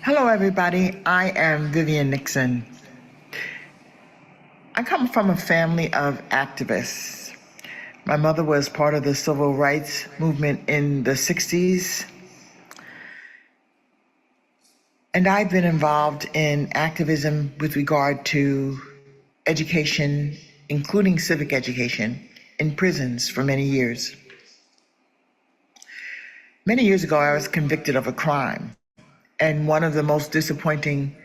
Hello, everybody. I am Vivian Nixon. I come from a family of activists. My mother was part of the civil rights movement in the 60s. And I've been involved in activism with regard to education, including civic education, in prisons for many years. Many years ago, I was convicted of a crime. And one of the most disappointing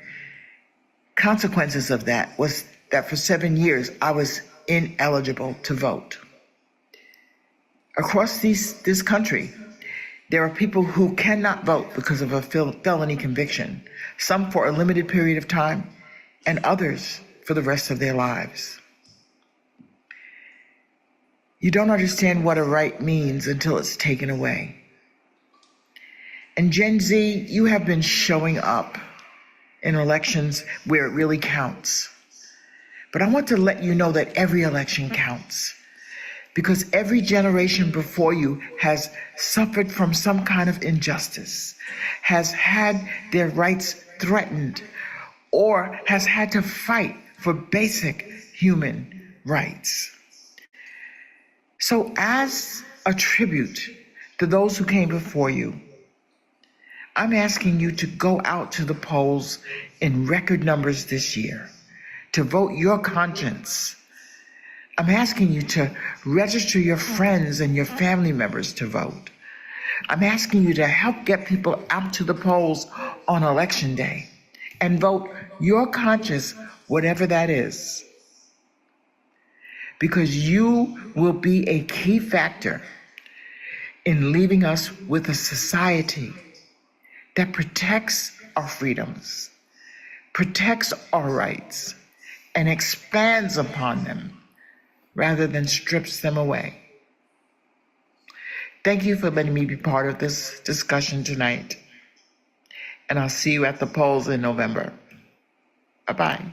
consequences of that was that for 7 years, I was ineligible to vote. Across this country, there are people who cannot vote because of a felony conviction, some for a limited period of time, and others for the rest of their lives. You don't understand what a right means until it's taken away. And Gen Z, you have been showing up in elections where it really counts. But I want to let you know that every election counts, because every generation before you has suffered from some kind of injustice, has had their rights threatened, or has had to fight for basic human rights. So as a tribute to those who came before you, I'm asking you to go out to the polls in record numbers this year, to vote your conscience. I'm asking you to register your friends and your family members to vote. I'm asking you to help get people out to the polls on Election Day and vote your conscience, whatever that is. Because you will be a key factor in leaving us with a society that protects our freedoms, protects our rights, and expands upon them rather than strips them away. Thank you for letting me be part of this discussion tonight, and I'll see you at the polls in November. Bye-bye.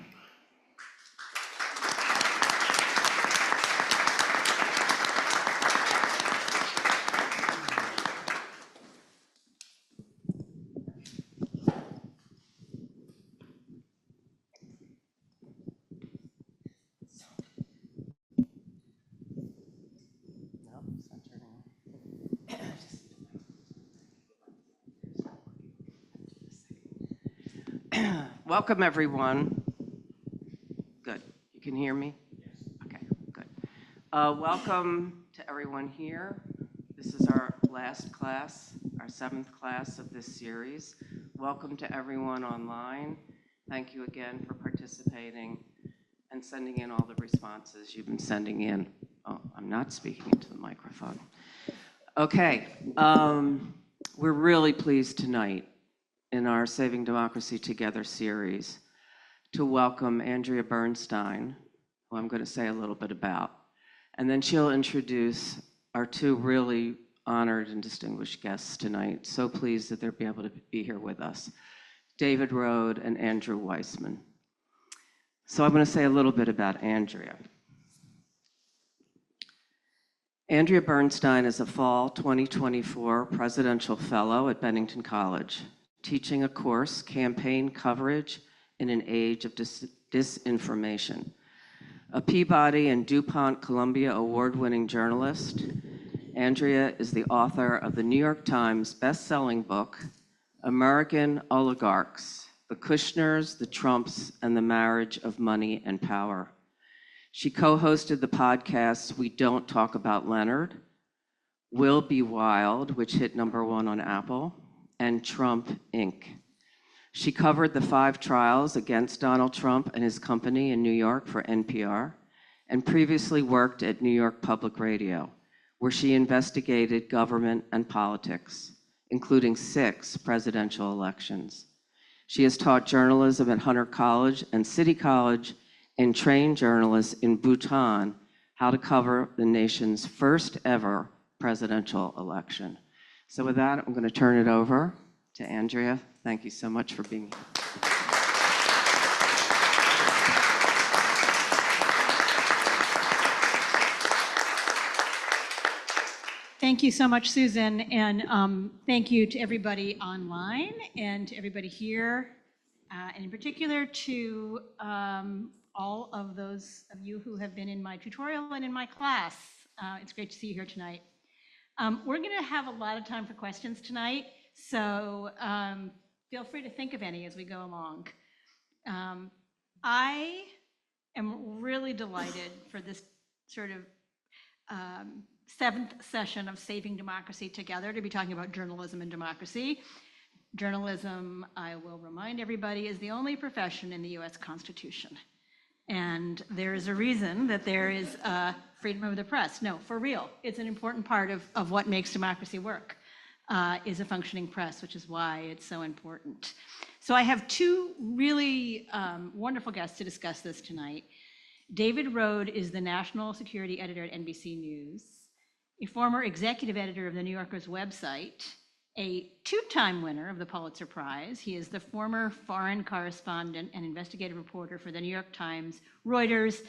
Welcome, everyone. Good. You can hear me? Okay, good. Welcome to everyone here. This is our last class, our 7th class of this series. Welcome to everyone online. Thank you again for participating and sending in all the responses you've been sending in. Oh, I'm not speaking into the microphone. Okay, we're really pleased tonight in our Saving Democracy Together series to welcome Andrea Bernstein, who I'm going to say a little bit about. And then she'll introduce our 2 really honored and distinguished guests tonight. So pleased that they'll be able to be here with us, David Rohde and Andrew Weissmann. So I'm going to say a little bit about Andrea. Andrea Bernstein is a fall 2024 Presidential Fellow at Bennington College, teaching a course, Campaign Coverage in an Age of Disinformation. A Peabody and DuPont Columbia award-winning journalist, Andrea is the author of the New York Times best-selling book, American Oligarchs: The Kushners, the Trumps, and the Marriage of Money and Power. She co-hosted the podcasts We Don't Talk About Leonard, Will Be Wild, which hit #1 on Apple, and Trump, Inc. She covered the 5 trials against Donald Trump and his company in New York for NPR, and previously worked at New York Public Radio, where she investigated government and politics, including 6 presidential elections. She has taught journalism at Hunter College and City College and trained journalists in Bhutan how to cover the nation's first ever presidential election. So with that, I'm going to turn it over to Andrea. Thank you so much for being here. Thank you so much, Susan, and thank you to everybody online and to everybody here, and in particular to all of those of you who have been in my tutorial and in my class. It's great to see you here tonight. We're going to have a lot of time for questions tonight, so feel free to think of any as we go along. I am really delighted for this sort of seventh session of Saving Democracy Together to be talking about journalism and democracy. Journalism, I will remind everybody, is the only profession in the US Constitution. And there is a reason that there is freedom of the press. No, for real. It's an important part of what makes democracy work, is a functioning press, which is why it's so important. So I have two really wonderful guests to discuss this tonight. David Rohde is the national security editor at NBC News, a former executive editor of the New Yorker's website, a two-time winner of the Pulitzer Prize. He is the former foreign correspondent and investigative reporter for the New York Times, Reuters,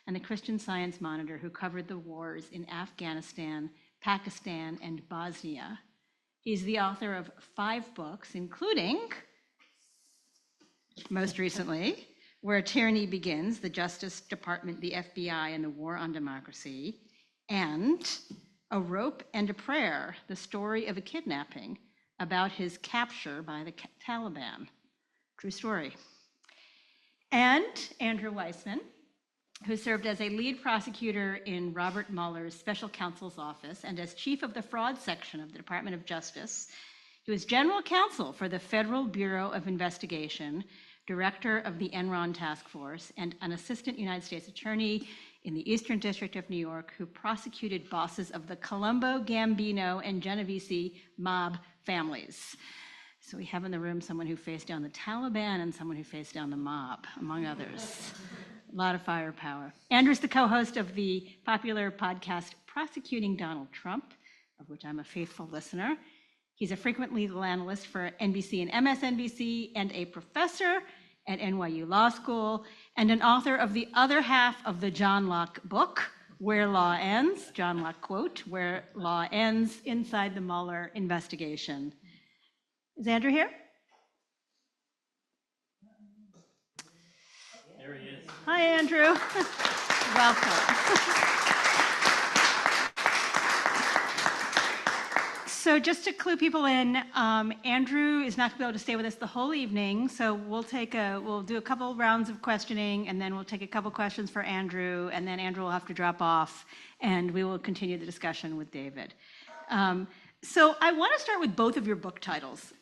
and the Christian Science Monitor, who covered the wars in Afghanistan, Pakistan, and Bosnia. He's the author of 5 books, including, most recently, Where Tyranny Begins, the Justice Department, the FBI, and the War on Democracy, and A Rope and a Prayer, the story of a kidnapping about his capture by the Taliban. True story. And Andrew Weissmann, who served as a lead prosecutor in Robert Mueller's special counsel's office and as chief of the fraud section of the Department of Justice. He was general counsel for the Federal Bureau of Investigation, director of the Enron Task Force, and an assistant United States attorney in the Eastern District of New York who prosecuted bosses of the Colombo, Gambino, and Genovese mob families. So we have in the room someone who faced down the Taliban and someone who faced down the mob, among others. A lot of firepower. Andrew's the co-host of the popular podcast Prosecuting Donald Trump, of which I'm a faithful listener. He's a frequent legal analyst for NBC and MSNBC and a professor at NYU Law School and an author of the other half of the John Locke book, Where Law Ends, John Locke quote, Where Law Ends, Inside the Mueller Investigation. Is Andrew here? There he is. Hi, Andrew. Welcome. So just to clue people in, Andrew is not going to be able to stay with us the whole evening, so we'll do a couple rounds of questioning, and then we'll take a couple questions for Andrew, and then Andrew will have to drop off, and we will continue the discussion with David. So I want to start with both of your book titles.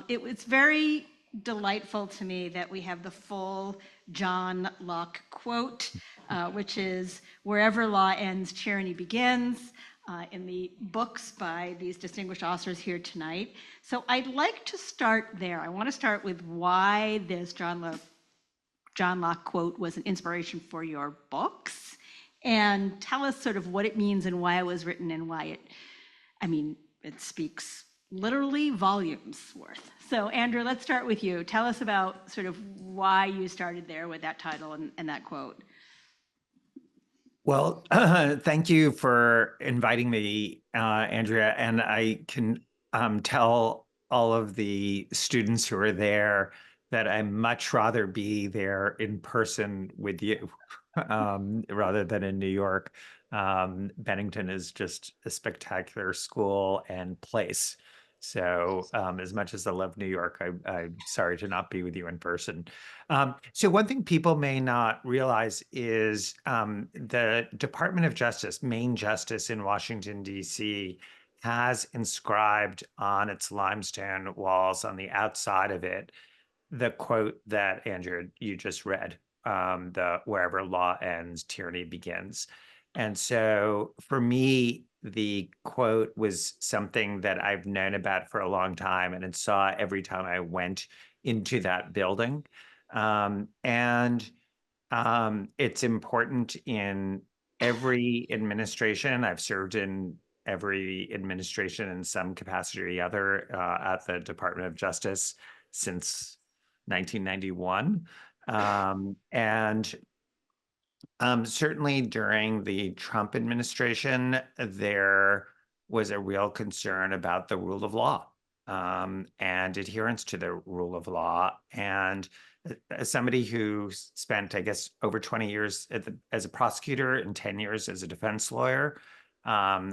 It's very delightful to me that we have the full John Locke quote, which is, "Wherever law ends, tyranny begins," in the books by these distinguished authors here tonight. So I'd like to start there. I want to start with why this John Locke quote was an inspiration for your books, and tell us sort of what it means and why it was written and why it speaks literally volumes worth. So Andrew, let's start with you. Tell us about sort of why you started there with that title and that quote. Well, thank you for inviting me, Andrea. And I can tell all of the students who are there that I'd much rather be there in person with you rather than in New York. Bennington is just a spectacular school and place. So as much as I love New York, I'm sorry to not be with you in person. So one thing people may not realize is the Department of Justice, Main Justice in Washington, D.C., has inscribed on its limestone walls on the outside of it the quote that, Andrew, you just read, the "Wherever law ends, tyranny begins." And so for me, the quote was something that I've known about for a long time and saw every time I went into that building. It's important in every administration. I've served in every administration in some capacity or the other at the Department of Justice since 1991. Certainly during the Trump administration, there was a real concern about the rule of law, and adherence to the rule of law. And as somebody who spent, I guess, over 20 years as a prosecutor and 10 years as a defense lawyer,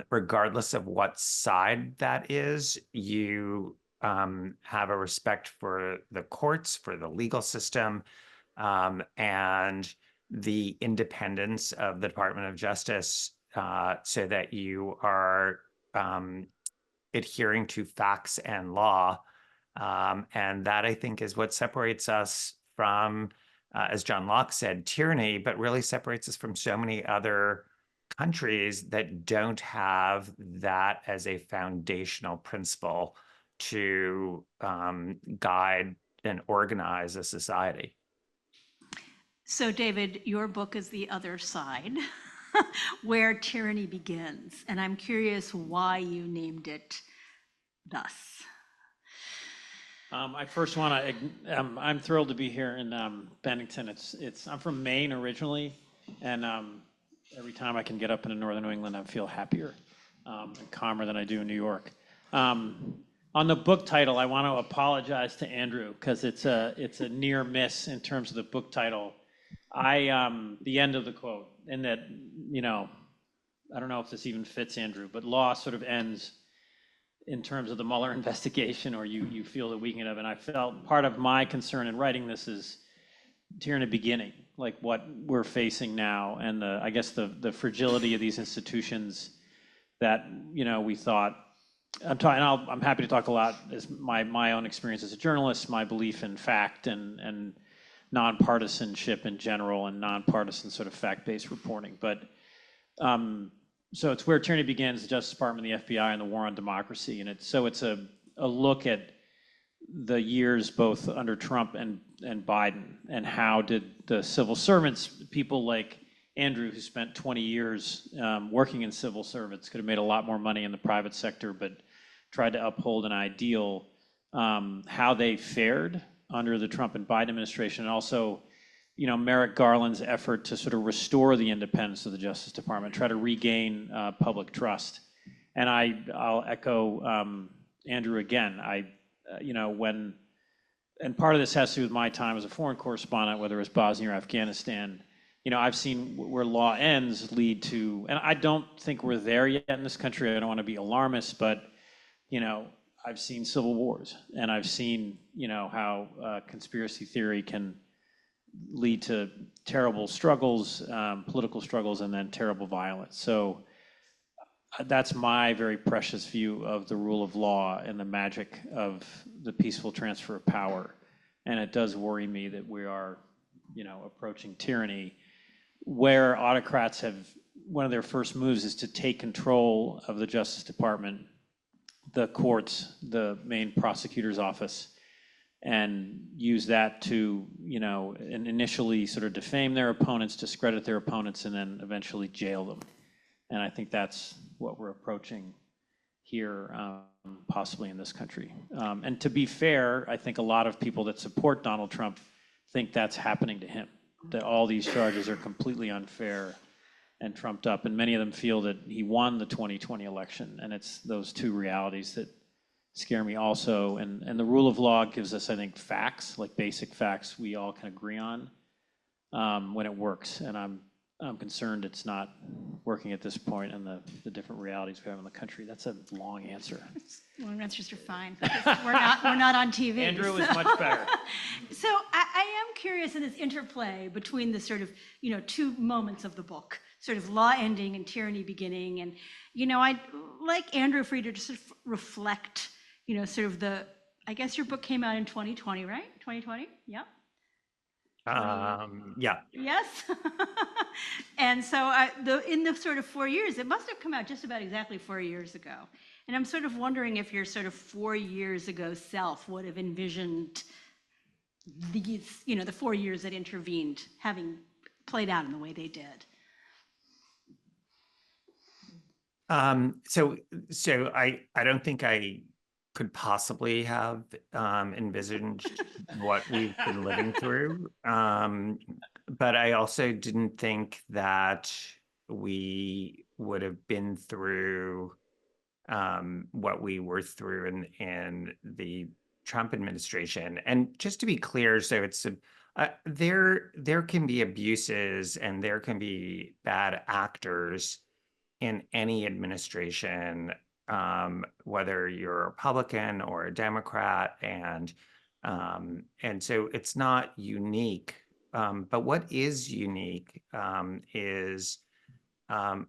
regardless of what side that is, you have a respect for the courts, for the legal system, and the independence of the Department of Justice, so that you are adhering to facts and law. And that, I think, is what separates us from, as John Locke said, tyranny, but really separates us from so many other countries that don't have that as a foundational principle to guide and organize a society. So, David, your book is The Other Side, Where Tyranny Begins. And I'm curious why you named it thus. I first want to. I'm thrilled to be here in Bennington. I'm from Maine originally, and every time I can get up into northern New England, I feel happier and calmer than I do in New York. On the book title, I want to apologize to Andrew because it's a near miss in terms of the book title. The end of the quote, and that, I don't know if this even fits Andrew, but law sort of ends in terms of the Mueller investigation, or you feel the weakening of it. And I felt part of my concern in writing this is tyranny beginning, like what we're facing now, and I guess the fragility of these institutions that we thought. I'm happy to talk a lot as my own experience as a journalist, my belief in fact and nonpartisanship in general, and nonpartisan sort of fact-based reporting. But so it's Where Tyranny Begins, the Justice Department, the FBI, and the War on Democracy. And it's a look at the years both under Trump and Biden, and how did the civil servants, people like Andrew, who spent 20 years working in civil service, could have made a lot more money in the private sector, but tried to uphold an ideal, how they fared under the Trump and Biden administration. And also, Merrick Garland's effort to sort of restore the independence of the Justice Department, try to regain public trust. And I'll echo Andrew again. And part of this has to do with my time as a foreign correspondent, whether it was Bosnia or Afghanistan. I've seen where law ends lead to, and I don't think we're there yet in this country. I don't want to be alarmist, but I've seen civil wars, and I've seen how conspiracy theory can lead to terrible struggles, political struggles, and then terrible violence. So that's my very precious view of the rule of law and the magic of the peaceful transfer of power. And it does worry me that we are, approaching tyranny, where autocrats have, one of their first moves is to take control of the Justice Department, the courts, the main prosecutor's office, and use that to, and initially sort of defame their opponents, discredit their opponents, and then eventually jail them. And I think that's what we're approaching here, possibly in this country. And to be fair, I think a lot of people that support Donald Trump think that's happening to him, that all these charges are completely unfair and trumped up. And many of them feel that he won the 2020 election. And it's those two realities that scare me also. And the rule of law gives us, I think, facts, like basic facts we all can agree on when it works. And I'm concerned it's not working at this point, and the different realities we have in the country. That's a long answer. Long answers are fine. We're not on TV. Andrew is much better. So I am curious in this interplay between the sort of, two moments of the book, sort of law ending and tyranny beginning. And, I'd like Andrew for you to just sort of reflect, sort of I guess your book came out in 2020, right? 2020? Yeah. Yeah. Yes. And so in the sort of 4 years, it must have come out just about exactly 4 years ago. And I'm sort of wondering if your sort of 4 years ago self would have envisioned these, the 4 years that intervened having played out in the way they did. So I don't think I could possibly have envisaged what we've been living through. But I also didn't think that we would have been through what we were through in the Trump administration. And just to be clear, so it's there can be abuses and there can be bad actors in any administration, whether you're a Republican or a Democrat, and so it's not unique. But what is unique is um,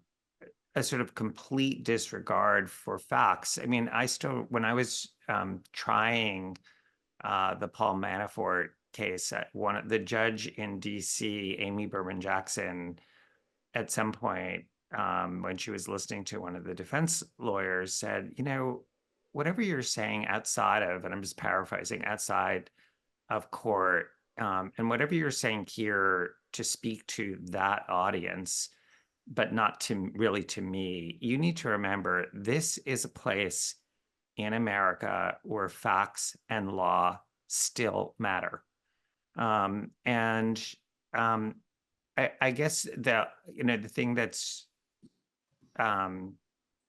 a sort of complete disregard for facts. I mean, when I was trying the Paul Manafort case, the judge in DC, Amy Berman Jackson, at some point when she was listening to one of the defense lawyers, said, whatever you're saying outside of, and I'm just paraphrasing, outside of court, and whatever you're saying here to speak to that audience, but not really to me, you need to remember this is a place in America where facts and law still matter. And I guess the thing that's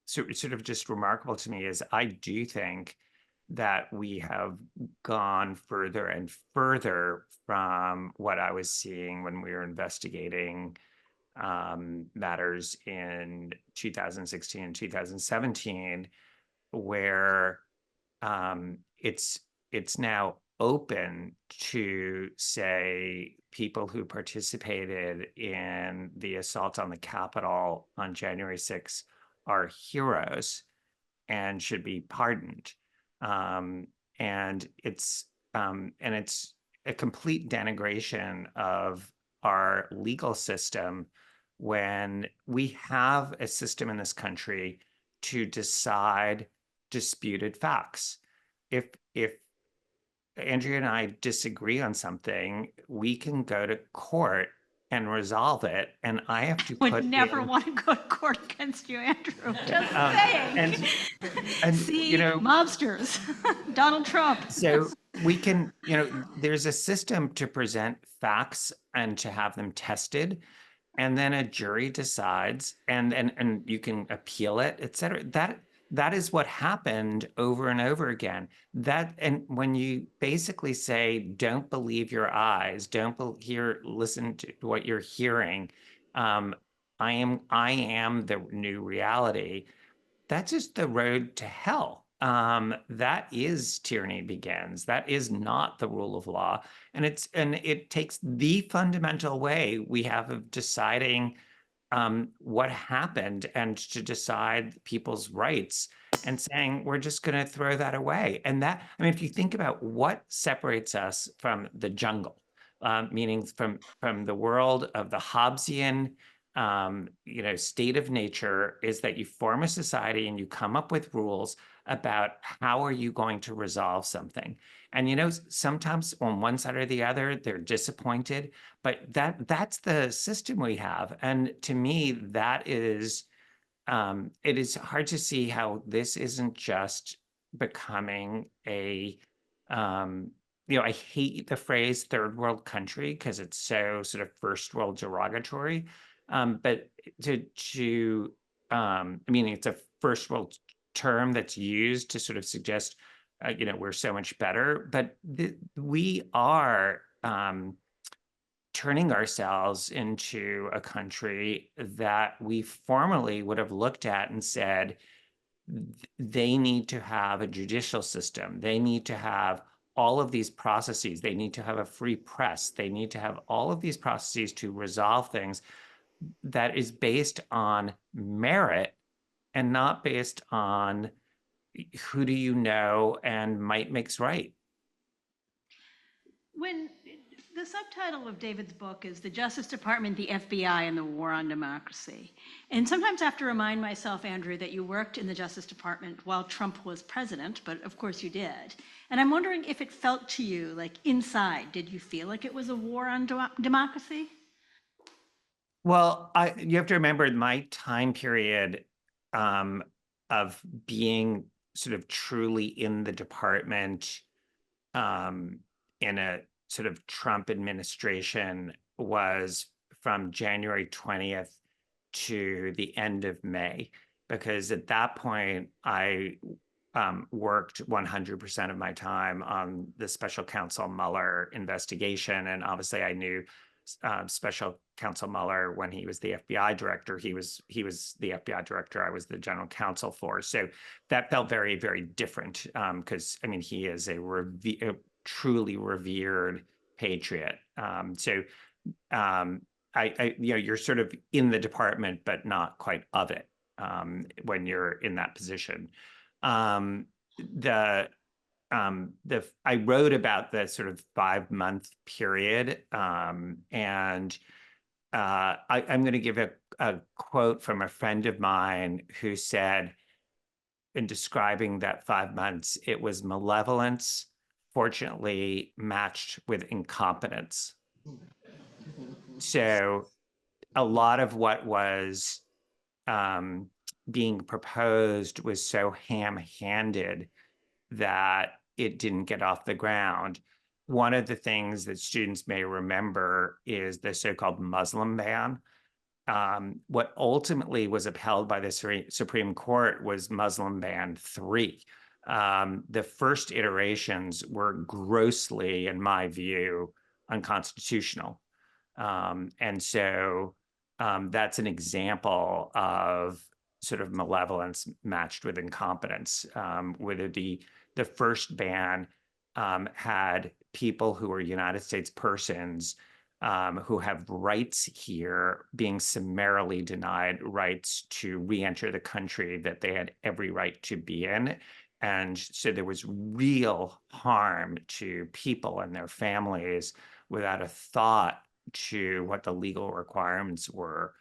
sort of just remarkable to me is I do think that we have gone further and further from what I was seeing when we were investigating matters in 2016 and 2017, where it's now open to say people who participated in the assault on the Capitol on January 6th are heroes and should be pardoned. And it's a complete denigration of our legal system when we have a system in this country to decide disputed facts. If Andrea and I disagree on something, we can go to court and resolve it, and I have to Would never want to go to court against you, Andrew. Just saying. And See, mobsters, Donald Trump. So we can, there's a system to present facts and to have them tested, and then a jury decides, and you can appeal it, et cetera. That is what happened over and over again. And when you basically say, don't believe your eyes, don't listen to what you're hearing, I am the new reality. That's just the road to hell. That is tyranny begins. That is not the rule of law. And it takes the fundamental way we have of deciding what happened and to decide people's rights and saying, we're just going to throw that away. And if you think about what separates us from the jungle, meaning from the world of the Hobbesian, state of nature, is that you form a society and you come up with rules about how are you going to resolve something. And sometimes on one side or the other, they're disappointed, but that's the system we have. And to me, that is, it is hard to see how this isn't just becoming I hate the phrase third world country because it's so sort of first world derogatory. But it's a first world term that's used to sort of suggest, we're so much better, but we are turning ourselves into a country that we formerly would have looked at and said, they need to have a judicial system. They need to have all of these processes. They need to have a free press. They need to have all of these processes to resolve things that is based on merit and not based on who do you know and might makes right. When the subtitle of David's book is The Justice Department, the FBI, and the War on Democracy. And sometimes I have to remind myself, Andrew, that you worked in the Justice Department while Trump was president, but of course you did. And I'm wondering if it felt to you, like inside, did you feel like it was a war on democracy? Well, you have to remember my time period of being sort of truly in the department in a sort of Trump administration was from January 20th to the end of May. because at that point I worked 100% of my time on the special counsel Mueller investigation. And obviously I knew special counsel Mueller when he was the FBI director. He was the FBI director. I was the general counsel for. So that felt very, very different because I mean, he is a truly revered patriot. You're sort of in the department, but not quite of it when you're in that position. I wrote about the sort of 5-month period, and I'm going to give a quote from a friend of mine who said, in describing that 5 months, it was malevolence, fortunately matched with incompetence. So a lot of what was being proposed was so ham-handed that it didn't get off the ground. One of the things that students may remember is the so-called Muslim ban. What ultimately was upheld by the Supreme Court was Muslim ban 3. The first iterations were grossly, in my view, unconstitutional. And so that's an example of sort of malevolence matched with incompetence. Whether the first ban had people who were United States persons who have rights here being summarily denied rights to re-enter the country that they had every right to be in. And so there was real harm to people and their families without a thought to what the legal requirements were.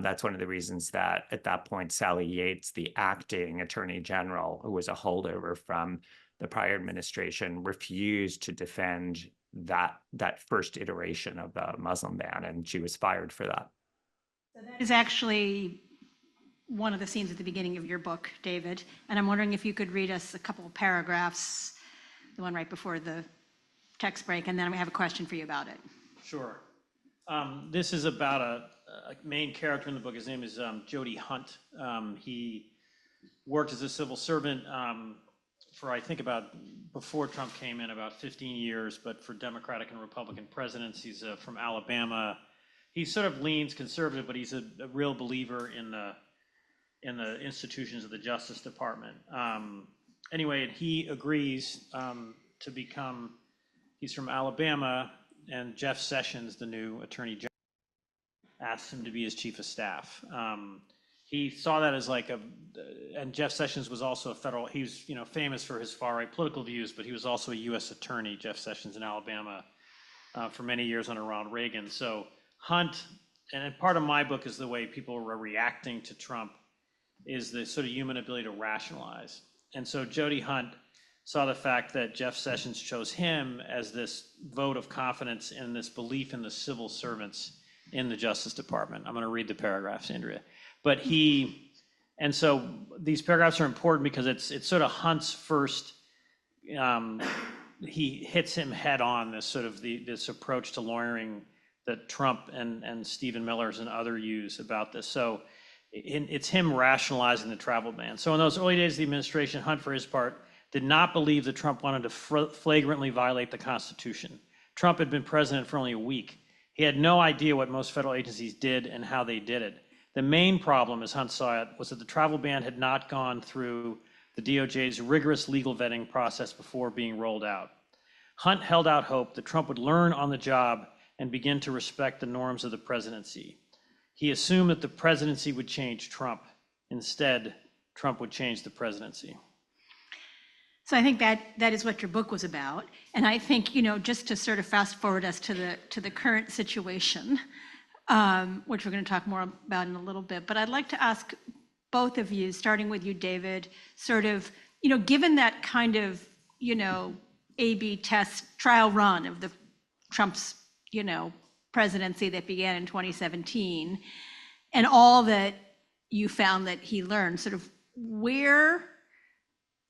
That's one of the reasons that at that point, Sally Yates, the acting attorney general, who was a holdover from the prior administration, refused to defend that first iteration of the Muslim ban, and she was fired for that. So that is actually one of the scenes at the beginning of your book, David, and I'm wondering if you could read us a couple of paragraphs, the one right before the text break, and then we have a question for you about it. Sure. This is about a main character in the book. His name is Jody Hunt. He worked as a civil servant for, I think, about, before Trump came in, about 15 years, but for Democratic and Republican presidents. He's from Alabama. He sort of leans conservative, but he's a real believer in the institutions of the Justice Department. Anyway, he agrees to become, he's from Alabama, and Jeff Sessions, the new attorney general, asked him to be his chief of staff. He saw that as like and Jeff Sessions was also a federal, he was famous for his far right political views, but he was also a U.S. attorney, Jeff Sessions in Alabama, for many years under Ronald Reagan. So Hunt, and part of my book is the way people were reacting to Trump, is the sort of human ability to rationalize. And so Jody Hunt saw the fact that Jeff Sessions chose him as this vote of confidence and this belief in the civil servants in the Justice Department. I'm going to read the paragraphs, Andrea. But and so these paragraphs are important because it's sort of Hunt's first, he hits him head on, this sort of this approach to lawyering that Trump and Stephen Miller's and other use about this. So it's him rationalizing the travel ban. So in those early days of the administration, Hunt, for his part, did not believe that Trump wanted to flagrantly violate the Constitution. Trump had been president for only a week. He had no idea what most federal agencies did and how they did it. The main problem, as Hunt saw it, was that the travel ban had not gone through the DOJ's rigorous legal vetting process before being rolled out. Hunt held out hope that Trump would learn on the job and begin to respect the norms of the presidency. He assumed that the presidency would change Trump. Instead, Trump would change the presidency. So I think that is what your book was about. And I think, just to sort of fast forward us to the current situation, which we're going to talk more about in a little bit, but I'd like to ask both of you, starting with you, David, sort of, given that kind of, A/B test trial run of the Trump's, presidency that began in 2017, and all that you found that he learned, sort of where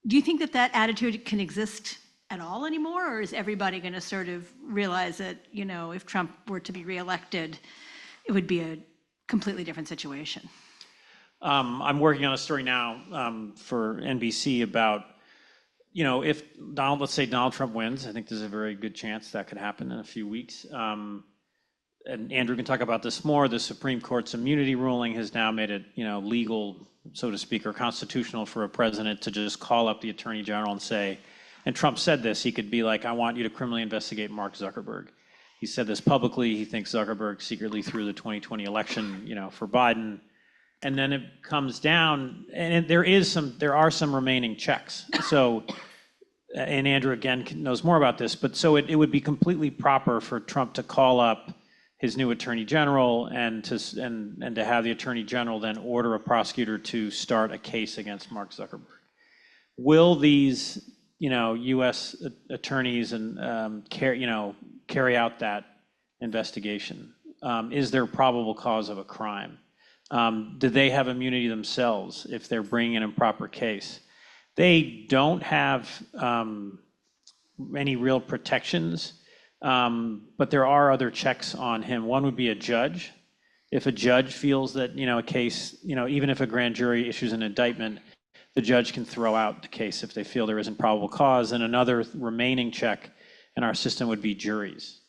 do you think that attitude can exist at all anymore, or is everybody going to sort of realize that, if Trump were to be reelected, it would be a completely different situation? I'm working on a story now for NBC about, if let's say Donald Trump wins, I think there's a very good chance that could happen in a few weeks. And Andrew can talk about this more. The Supreme Court's immunity ruling has now made it, legal, so to speak, or constitutional for a president to just call up the attorney general and say, and Trump said this, he could be like, I want you to criminally investigate Mark Zuckerberg. He said this publicly. He thinks Zuckerberg secretly threw the 2020 election, for Biden. And then it comes down, and there are some remaining checks. So, and Andrew again knows more about this, but so it would be completely proper for Trump to call up his new attorney general and to have the attorney general then order a prosecutor to start a case against Mark Zuckerberg. Will these, U.S. attorneys and carry out that investigation? Is there probable cause of a crime? Do they have immunity themselves if they're bringing an improper case? They don't have any real protections, but there are other checks on him. One would be a judge. If a judge feels that, a case, even if a grand jury issues an indictment, the judge can throw out the case if they feel there isn't probable cause. And another remaining check in our system would be juries.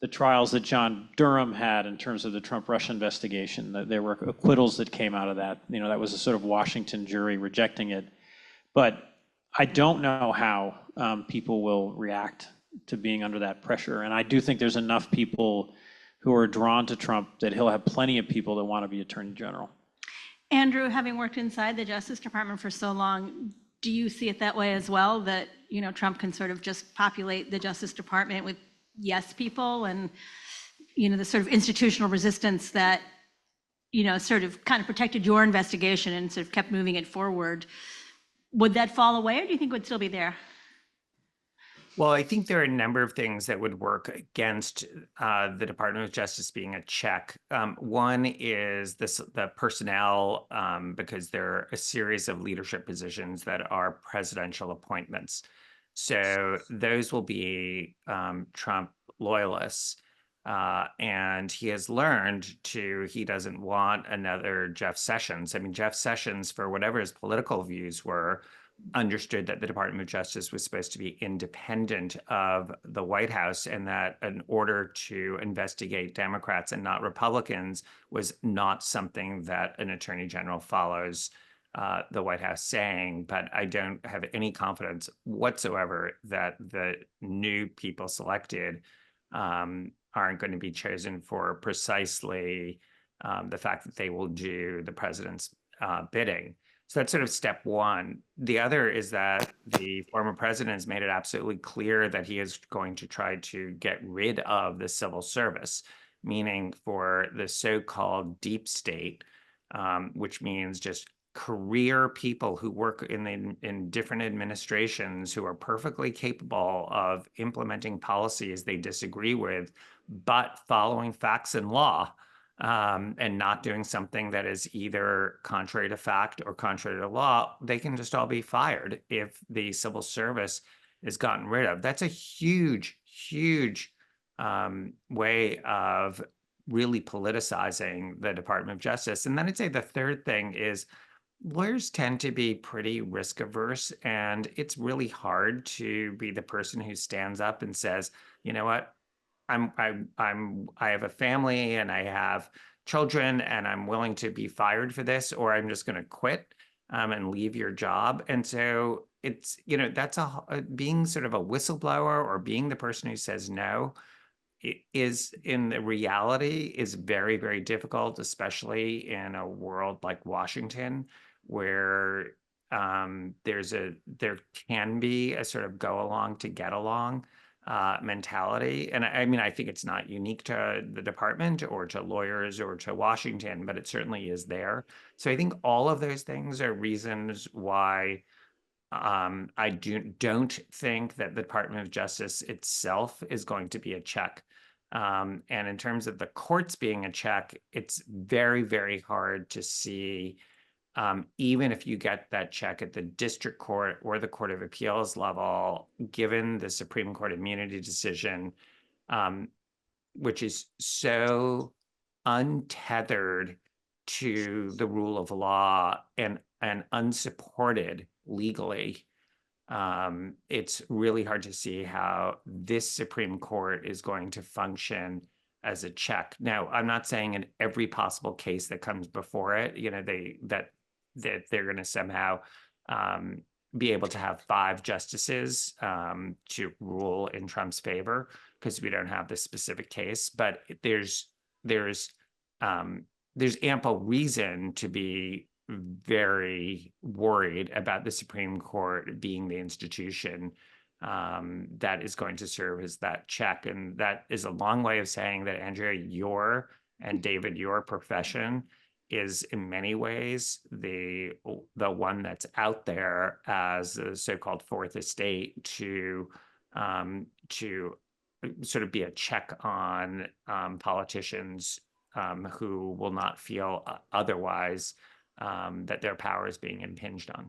The trials that John Durham had in terms of the Trump-Russia investigation, that there were acquittals that came out of that. That was a sort of Washington jury rejecting it. But I don't know how people will react to being under that pressure. And I do think there's enough people who are drawn to Trump that he'll have plenty of people that want to be attorney general. Andrew, having worked inside the Justice Department for so long, do you see it that way as well, that, Trump can sort of just populate the Justice Department with yes people and, the sort of institutional resistance that, sort of kind of protected your investigation and sort of kept moving it forward? Would that fall away, or do you think it would still be there? Well, I think there are a number of things that would work against the Department of Justice being a check. One is the personnel, because there are a series of leadership positions that are presidential appointments. So those will be Trump loyalists. And he has learned he doesn't want another Jeff Sessions. I mean, Jeff Sessions, for whatever his political views were, understood that the Department of Justice was supposed to be independent of the White House, and that in order to investigate Democrats and not Republicans was not something that an attorney general follows the White House saying. But I don't have any confidence whatsoever that the new people selected aren't going to be chosen for precisely the fact that they will do the president's bidding. So that's sort of step one. The other is that the former president has made it absolutely clear that he is going to try to get rid of the civil service, meaning for the so-called deep state, which means just career people who work in different administrations who are perfectly capable of implementing policies they disagree with, but following facts and law. And not doing something that is either contrary to fact or contrary to law, they can just all be fired if the civil service is gotten rid of. That's a huge, huge way of really politicizing the Department of Justice. And then I'd say the third thing is lawyers tend to be pretty risk averse, and it's really hard to be the person who stands up and says, you know what? I have a family and I have children and I'm willing to be fired for this, or I'm just going to quit and leave your job. And so it's, that's being sort of a whistleblower or being the person who says no is in the reality is very, very difficult, especially in a world like Washington, where there can be a sort of go along to get along mentality. And I mean, I think it's not unique to the department or to lawyers or to Washington, but it certainly is there. So I think all of those things are reasons why I don't think that the Department of Justice itself is going to be a check. And in terms of the courts being a check, it's very, very hard to see, even if you get that check at the district court or the Court of Appeals level, given the Supreme Court immunity decision, which is so untethered to the rule of law and unsupported legally, it's really hard to see how this Supreme Court is going to function as a check. Now, I'm not saying in every possible case that comes before it, that they're going to somehow be able to have 5 justices to rule in Trump's favor, because we don't have this specific case. But there's ample reason to be very worried about the Supreme Court being the institution that is going to serve as that check. And that is a long way of saying that, Andrea, and David, your profession is in many ways the one that's out there as a so-called fourth estate to sort of be a check on politicians who will not feel otherwise that their power is being impinged on.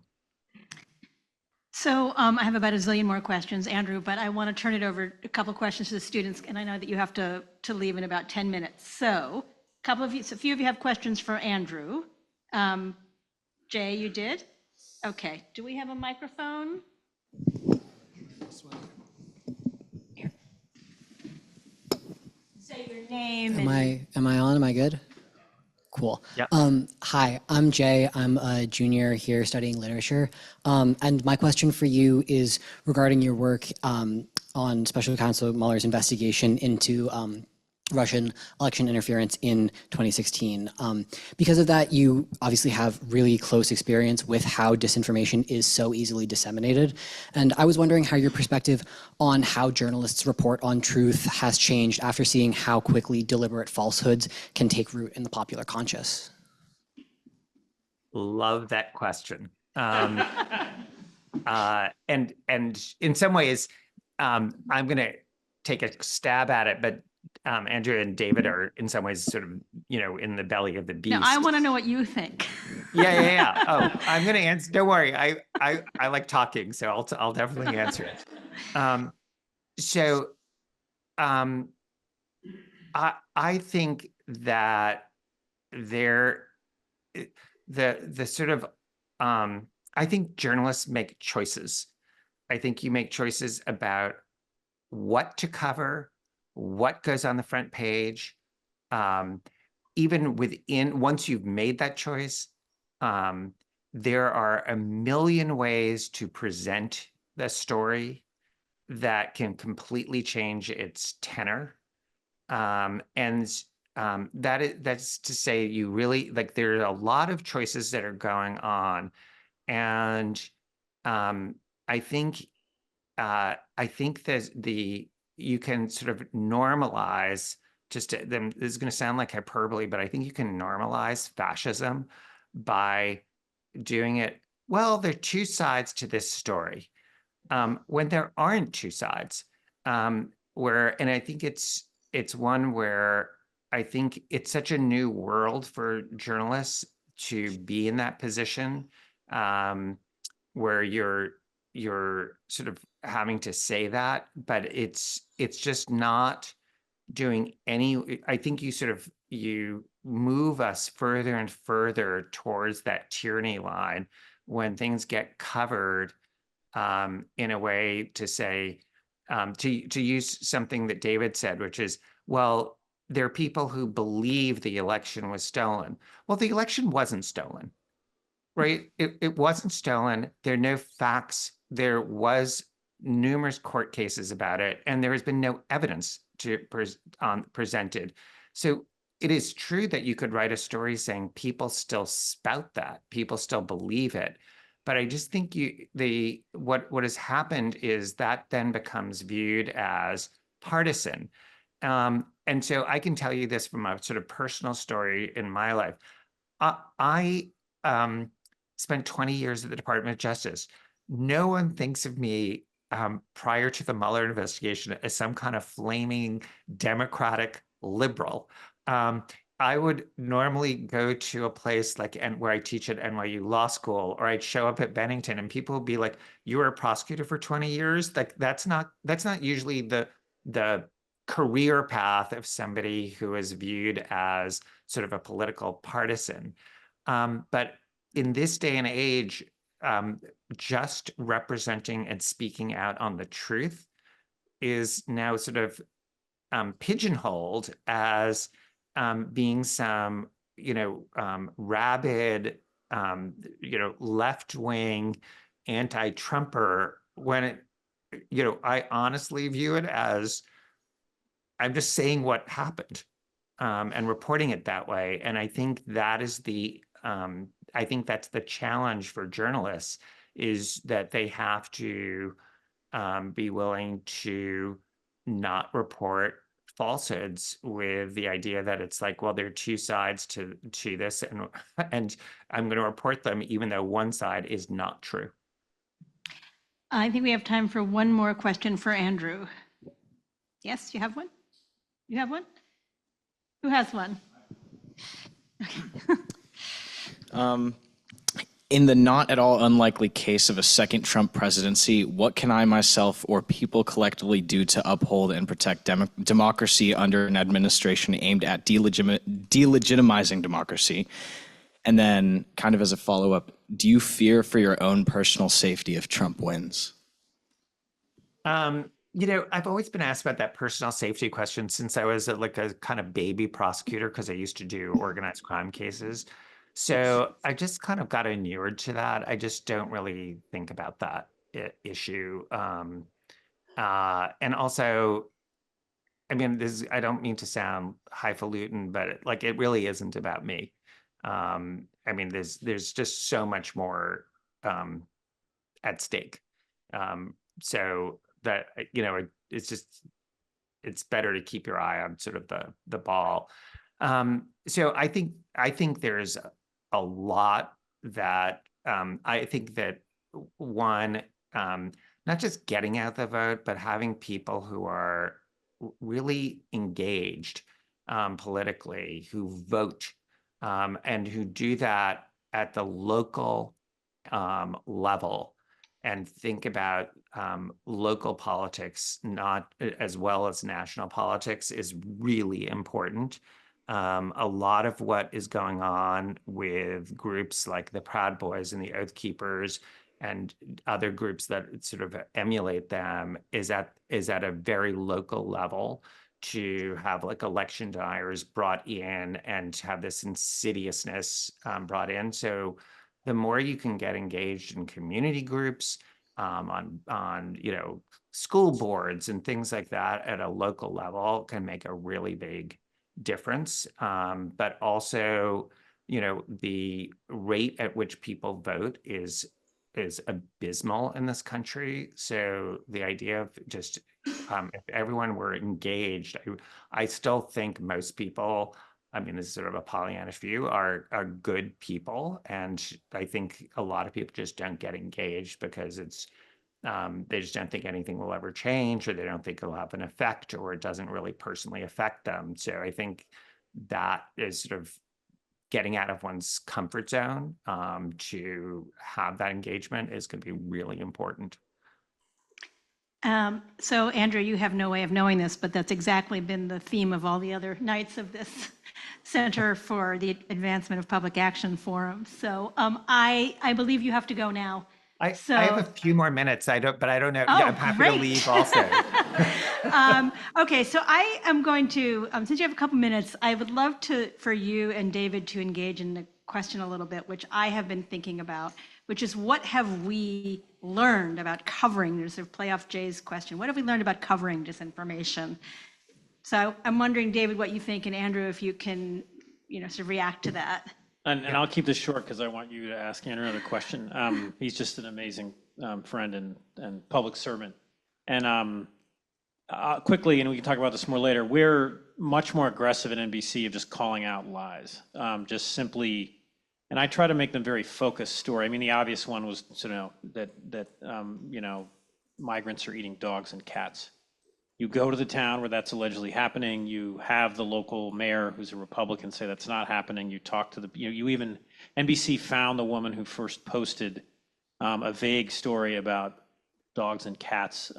So I have about a zillion more questions, Andrew, but I want to turn it over a couple of questions to the students, and I know that you have to leave in about 10 minutes. So a few of you have questions for Andrew. Jay, you did? Okay. Do we have a microphone? Here. Say your name. Am I on? Am I good? Cool. Yep. Hi, I'm Jay. I'm a junior here studying literature. And my question for you is regarding your work on Special Counsel Mueller's investigation into Russian election interference in 2016. Because of that, you obviously have really close experience with how disinformation is so easily disseminated. And I was wondering how your perspective on how journalists report on truth has changed after seeing how quickly deliberate falsehoods can take root in the popular conscious. Love that question. And in some ways, I'm going to take a stab at it, but Andrea and David are in some ways sort of, in the belly of the beast. No, I want to know what you think. Yeah. Oh, I'm going to answer. Don't worry. I like talking, so I'll definitely answer it. I think that I think journalists make choices. I think you make choices about what to cover, what goes on the front page. Even once you've made that choice, there are a million ways to present the story that can completely change its tenor. That's to say, you really, there are a lot of choices that are going on. And I think that you can sort of normalize, this is going to sound like hyperbole, but I think you can normalize fascism by doing it. Well, there are 2 sides to this story, when there aren't 2 sides. And I think it's one where I think it's such a new world for journalists to be in that position, where you're sort of having to say that, but it's just not doing any. I think you move us further and further towards that tyranny line when things get covered in a way to say, to use something that David said, which is, well, there are people who believe the election was stolen. Well, the election wasn't stolen, right? It wasn't stolen. There are no facts. There was numerous court cases about it, and there has been no evidence presented. So it is true that you could write a story saying people still spout that, people still believe it. But I just think what has happened is that then becomes viewed as partisan. And so I can tell you this from a sort of personal story in my life. I spent 20 years at the Department of Justice. No one thinks of me prior to the Mueller investigation as some kind of flaming Democratic liberal. I would normally go to a place where I teach at NYU Law School, or I'd show up at Bennington, and people would be like, "You were a prosecutor for 20 years?" That's not usually the career path of somebody who is viewed as sort of a political partisan. But in this day and age, just representing and speaking out on the truth is now sort of pigeonholed as being some, rabid, left-wing anti-Trumper, when it, I honestly view it as I'm just saying what happened and reporting it that way. And I think that is I think that's the challenge for journalists, is that they have to be willing to not report falsehoods with the idea that it's like, well, there are two sides to this, and I'm going to report them even though one side is not true. I think we have time for one more question for Andrew. Yes, you have one? You have one? Who has one? In the not at all unlikely case of a second Trump presidency, what can I myself or people collectively do to uphold and protect democracy under an administration aimed at delegitimizing democracy? And then, kind of as a follow-up, do you fear for your own personal safety if Trump wins? I've always been asked about that personal safety question since I was like a kind of baby prosecutor, because I used to do organized crime cases. So I just kind of got inured to that. I just don't really think about that issue. And also, I mean, I don't mean to sound highfalutin, but it really isn't about me. I mean, there's just so much more at stake. So that, it's better to keep your eye on sort of the ball. So I think there's a lot that I think that one, not just getting out the vote, but having people who are really engaged politically, who vote, and who do that at the local level, and think about local politics, not as well as national politics, is really important. A lot of what is going on with groups like the Proud Boys and the Oath Keepers and other groups that sort of emulate them is at a very local level, to have like election deniers brought in and to have this insidiousness brought in. So the more you can get engaged in community groups, on school boards and things like that at a local level, can make a really big difference. But also, the rate at which people vote is abysmal in this country. So the idea of just if everyone were engaged, I still think most people, I mean, this is sort of a Pollyannish view, are good people. And I think a lot of people just don't get engaged because they just don't think anything will ever change, or they don't think it'll have an effect, or it doesn't really personally affect them. So I think that is sort of getting out of one's comfort zone to have that engagement is going to be really important. So Andrea, you have no way of knowing this, but that's exactly been the theme of all the other nights of this Center for the Advancement of Public Action Forum. So I believe you have to go now. I have a few more minutes. But I don't know. Oh, Yeah, I'm happy great. to leave also. Okay, so I am going to, since you have a couple minutes, I would love for you and David to engage in the question a little bit, which I have been thinking about, which is, what have we learned about covering, there's a play off Jay's question, what have we learned about covering disinformation? So I'm wondering, David, what you think, and Andrew, if you can, sort of react to that. And I'll keep this short because I want you to ask Andrew another question. He's just an amazing friend and public servant. And quickly, and we can talk about this more later, we're much more aggressive at NBC of just calling out lies, just simply. And I try to make them very focused story. I mean, the obvious one was that migrants are eating dogs and cats. You go to the town where that's allegedly happening. You have the local mayor, who's a Republican, say that's not happening. You talk to NBC found the woman who first posted a vague story about dogs and cats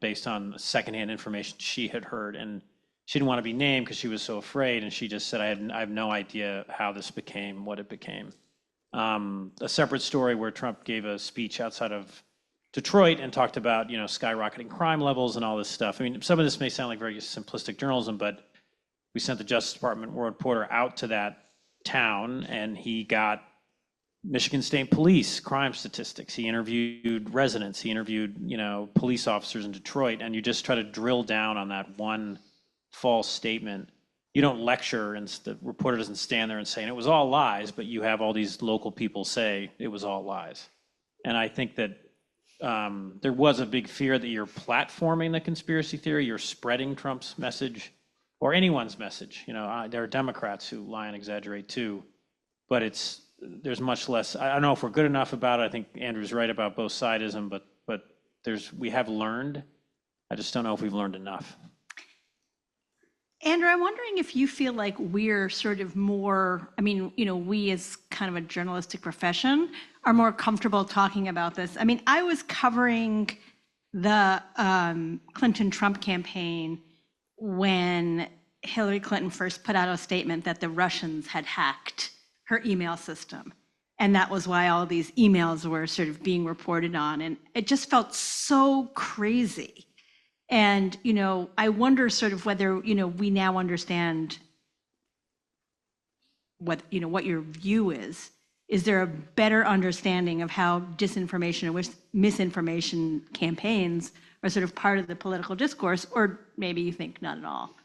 based on secondhand information she had heard. And she didn't want to be named because she was so afraid, and she just said, I have no idea how this became what it became. A separate story where Trump gave a speech outside of Detroit and talked about, skyrocketing crime levels and all this stuff. I mean, some of this may sound like very simplistic journalism, but we sent the Justice Department reporter out to that town, and he got Michigan State Police crime statistics. He interviewed residents. He interviewed, police officers in Detroit, and you just try to drill down on that one false statement. You don't lecture, and the reporter doesn't stand there and say, it was all lies, but you have all these local people say it was all lies. And I think that there was a big fear that you're platforming the conspiracy theory, you're spreading Trump's message or anyone's message. There are Democrats who lie and exaggerate too, but there's much less. I don't know if we're good enough about it. I think Andrew's right about both sidism, but we have learned. I just don't know if we've learned enough. Andrew, I'm wondering if you feel like we're sort of more, we as kind of a journalistic profession are more comfortable talking about this. I was covering the Clinton-Trump campaign when Hillary Clinton first put out a statement that the Russians had hacked her email system. And that was why all these emails were sort of being reported on. And it just felt so crazy. And, I wonder sort of whether, we now understand what your view is. Is there a better understanding of how disinformation and misinformation campaigns are sort of part of the political discourse, or maybe you think not at all?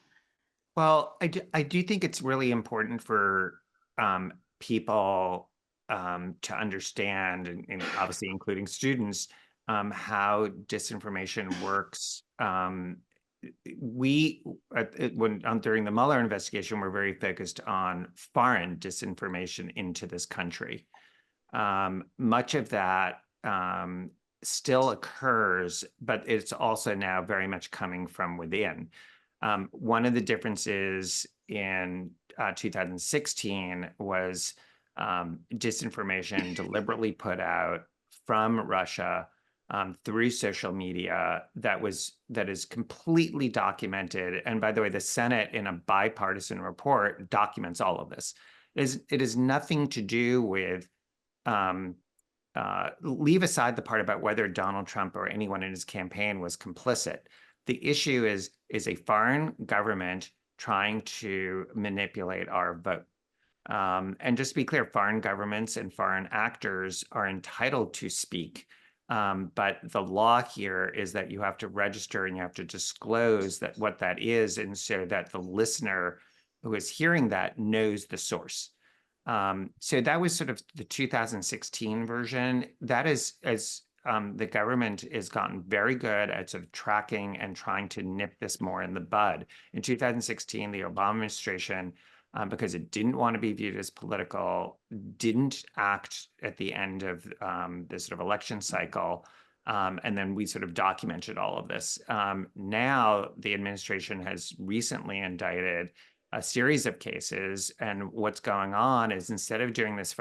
Well, I do think it's really important for people to understand, and obviously including students, how disinformation works. During the Mueller investigation, we're very focused on foreign disinformation into this country. Much of that still occurs, but it's also now very much coming from within. One of the differences in 2016 was disinformation deliberately put out from Russia through social media that is completely documented. And by the way, the Senate, in a bipartisan report, documents all of this. It is nothing to do with leave aside the part about whether Donald Trump or anyone in his campaign was complicit. The issue is a foreign government trying to manipulate our vote. And just to be clear, foreign governments and foreign actors are entitled to speak. But the law here is that you have to register and you have to disclose what that is, and so that the listener who is hearing that knows the source. So that was sort of the 2016 version. That is, as the government has gotten very good at sort of tracking and trying to nip this more in the bud. In 2016, the Obama administration, because it didn't want to be viewed as political, didn't act at the end of this sort of election cycle. And then we sort of documented all of this. Now, the administration has recently indicted a series of cases, and what's going on is, instead of doing this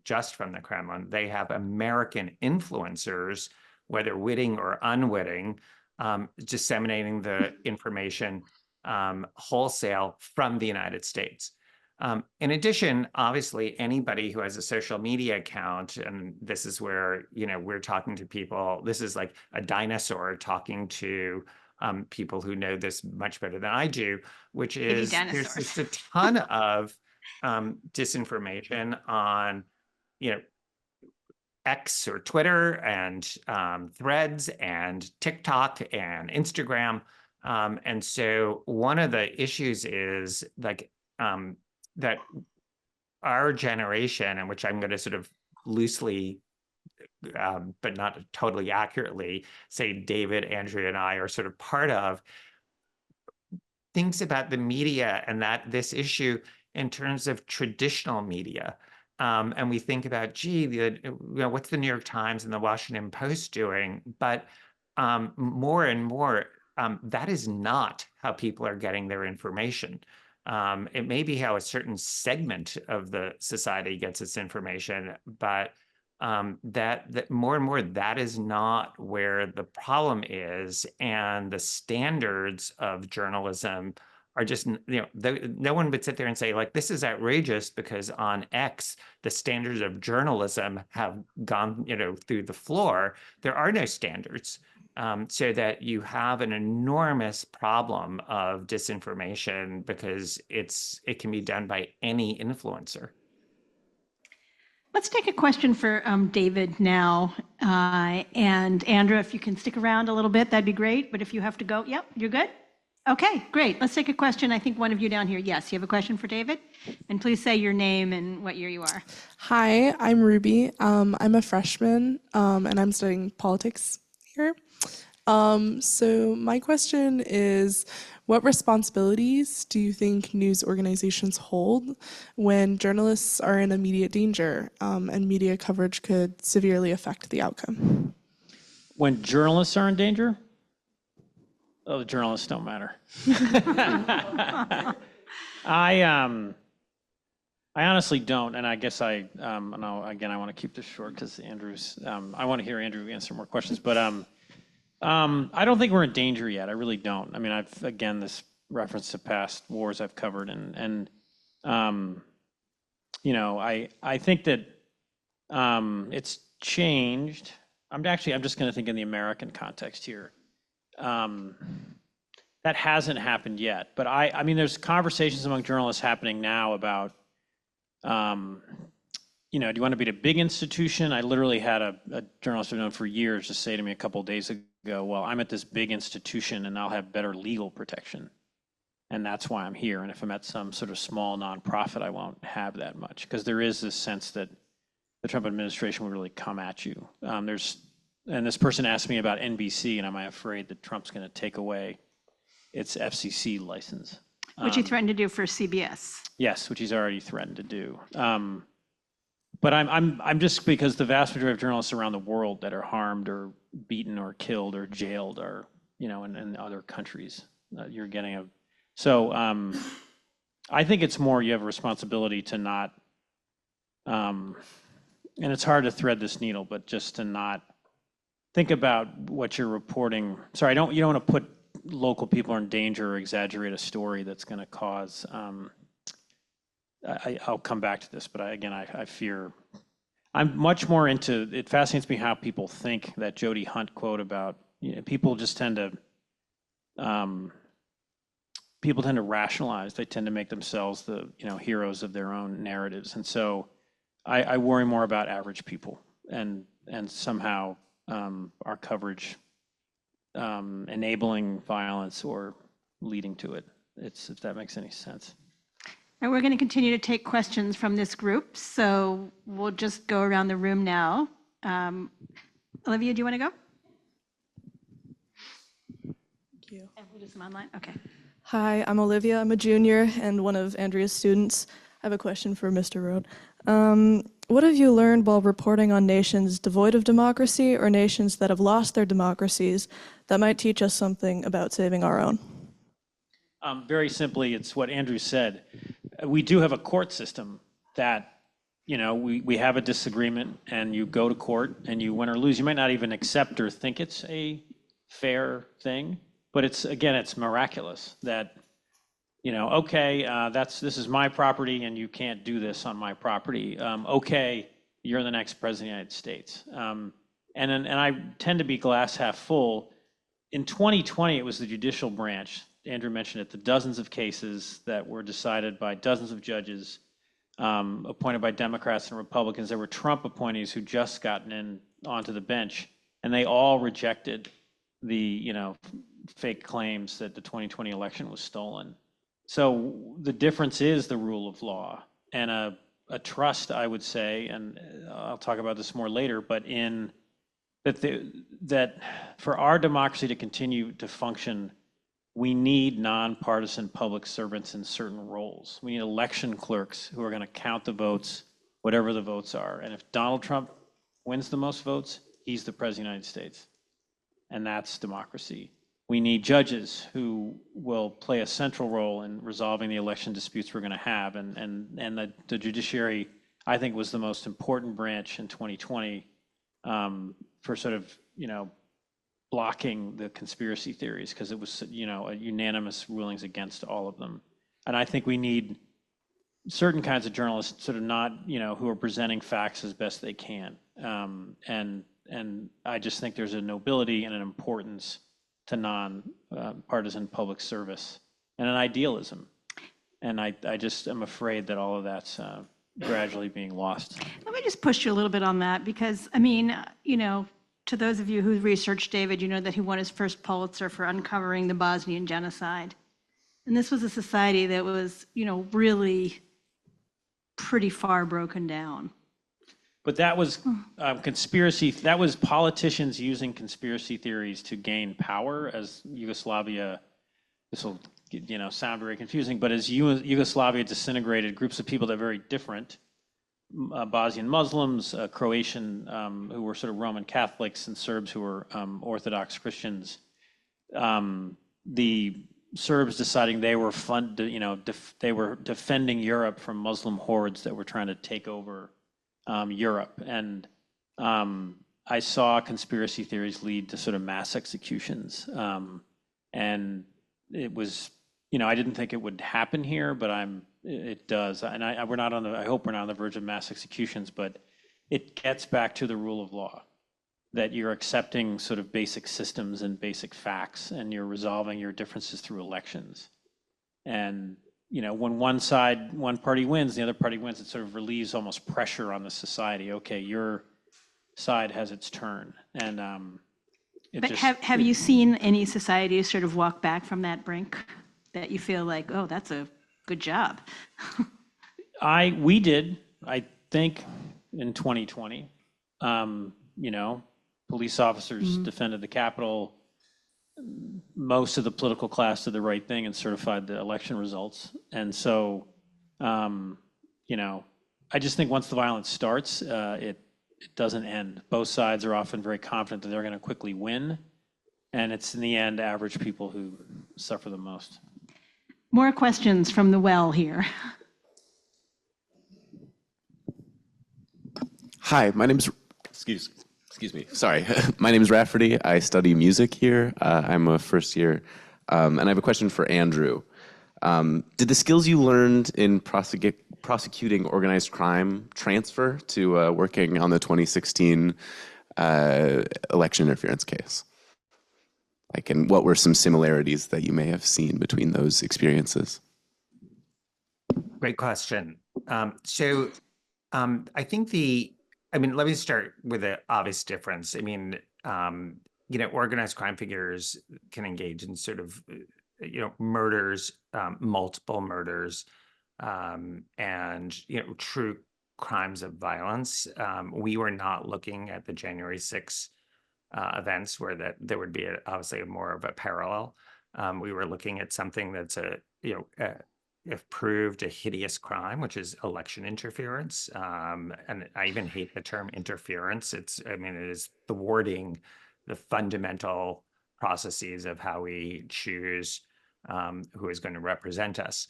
just from the Kremlin, they have American influencers, whether witting or unwitting, disseminating the information wholesale from the United States. In addition, obviously, anybody who has a social media account, and this is where, we're talking to people, this is like a dinosaur talking to people who know this much better than I do, which is there's just a ton of disinformation on, X or Twitter and Threads and TikTok and Instagram. And so one of the issues is like that our generation, and which I'm going to sort of loosely but not totally accurately say David, Andrea, and I are sort of part of, thinks about the media and this issue in terms of traditional media. And we think about, what's the New York Times and the Washington Post doing? But more and more, that is not how people are getting their information. It may be how a certain segment of the society gets its information, but that more and more, that is not where the problem is. And the standards of journalism are just, no one would sit there and say, like, this is outrageous because on X, the standards of journalism have gone, through the floor. There are no standards. So that you have an enormous problem of disinformation because it can be done by any influencer. Let's take a question for David now. And Andrea, if you can stick around a little bit, that'd be great. But if you have to go, yep, you're good? Okay, great. Let's take a question. I think one of you down here, yes, you have a question for David? And please say your name and what year you are. Hi, I'm Ruby. I'm a freshman, and I'm studying politics here. So my question is, what responsibilities do you think news organizations hold when journalists are in immediate danger, and media coverage could severely affect the outcome? When journalists are in danger? Oh, the journalists don't matter. I honestly don't, and I guess I want to keep this short because Andrew's. I want to hear Andrew answer more questions, but I don't think we're in danger yet. I really don't. I mean, this reference to past wars I've covered, and I think that it's changed. I'm just going to think in the American context here. That hasn't happened yet, but I mean, there's conversations among journalists happening now about, do you want to be a big institution? I literally had a journalist I've known for years just say to me a couple of days ago, well, I'm at this big institution and I'll have better legal protection. And that's why I'm here. And if I'm at some sort of small nonprofit, I won't have that much, because there is this sense that the Trump administration will really come at you. And this person asked me about NBC, and am I afraid that Trump's going to take away its FCC license? Which he threatened to do for CBS. Yes, which he's already threatened to do. But I'm just, because the vast majority of journalists around the world that are harmed or beaten or killed or jailed are, in other countries. So I think it's more you have a responsibility to not, and it's hard to thread this needle, but just to not think about what you're reporting. Sorry, you don't want to put local people in danger or exaggerate a story that's going to cause. I'll come back to this, but I fear. I'm much more into. It fascinates me how people think that Jody Hunt quote about people just tend to. People tend to rationalize. They tend to make themselves the heroes of their own narratives, and so I worry more about average people and somehow our coverage enabling violence or leading to it. If that makes any sense. And we're going to continue to take questions from this group. So we'll just go around the room now. Olivia, do you want to go? Thank you. And we'll do some online. Okay. Hi, I'm Olivia. I'm a junior and one of Andrea's students. I have a question for Mr. Rohde. What have you learned while reporting on nations devoid of democracy or nations that have lost their democracies that might teach us something about saving our own? Very simply, it's what Andrew said. We do have a court system that, we have a disagreement and you go to court and you win or lose. You might not even accept or think it's a fair thing, but it's miraculous that, this is my property and you can't do this on my property. Okay, you're the next president of the United States. And I tend to be glass half full. In 2020, it was the judicial branch. Andrew mentioned it, the dozens of cases that were decided by dozens of judges appointed by Democrats and Republicans. There were Trump appointees who just gotten in onto the bench, and they all rejected the fake claims that the 2020 election was stolen. So the difference is the rule of law and a trust, I would say, and I'll talk about this more later, but in that for our democracy to continue to function, we need nonpartisan public servants in certain roles. We need election clerks who are going to count the votes, whatever the votes are. And if Donald Trump wins the most votes, he's the president of the United States. And that's democracy. We need judges who will play a central role in resolving the election disputes we're going to have. And the judiciary, I think, was the most important branch in 2020 for sort of, blocking the conspiracy theories because it was, you know, a unanimous rulings against all of them. And I think we need certain kinds of journalists sort of not, you know, who are presenting facts as best they can. And I just think there's a nobility and an importance to non-partisan public service and an idealism. And I just am afraid that all of that's gradually being lost. Let me just push you a little bit on that because, I mean, you know, to those of you who researched David, you know that he won his first Pulitzer for uncovering the Bosnian genocide. And this was a society that was, you know, really pretty far broken down. But that was conspiracy, that was politicians using conspiracy theories to gain power as Yugoslavia, this will, you know, sound very confusing, but as Yugoslavia disintegrated, groups of people that are very different, Bosnian Muslims, Croatian who were sort of Roman Catholics, and Serbs who were Orthodox Christians, the Serbs deciding they were they were defending Europe from Muslim hordes that were trying to take over Europe. And I saw conspiracy theories lead to sort of mass executions. And it was, you know, I didn't think it would happen here, but it does. And I hope we're not on the verge of mass executions, but it gets back to the rule of law, that you're accepting sort of basic systems and basic facts, and you're resolving your differences through elections. And, you know, when one party wins, the other party wins, it sort of relieves almost pressure on the society. Okay, your side has its turn. And have you seen any societies sort of walk back from that brink that you feel like, oh, that's a good job? We did, I think, in 2020. You know, police officers defended the Capitol. Most of the political class did the right thing and certified the election results. And so, you know, I just think once the violence starts, it doesn't end. Both sides are often very confident that they're going to quickly win. And it's in the end, average people who suffer the most. More questions from the well here. Hi, my name's, excuse me, sorry. My name is Rafferty. I study music here. I'm a first year, and I have a question for Andrew. Did the skills you learned in prosecuting organized crime transfer to working on the 2016 election interference case? Like, and what were some similarities that you may have seen between those experiences? Great question. I think let me start with the obvious difference. I mean, you know, organized crime figures can engage in sort of, you know, murders, multiple murders, and, you know, true crimes of violence. We were not looking at the January 6th events where there would be obviously more of a parallel. We were looking at something that's if proved, a hideous crime, which is election interference. And I even hate the term interference. It is thwarting the fundamental processes of how we choose who is going to represent us.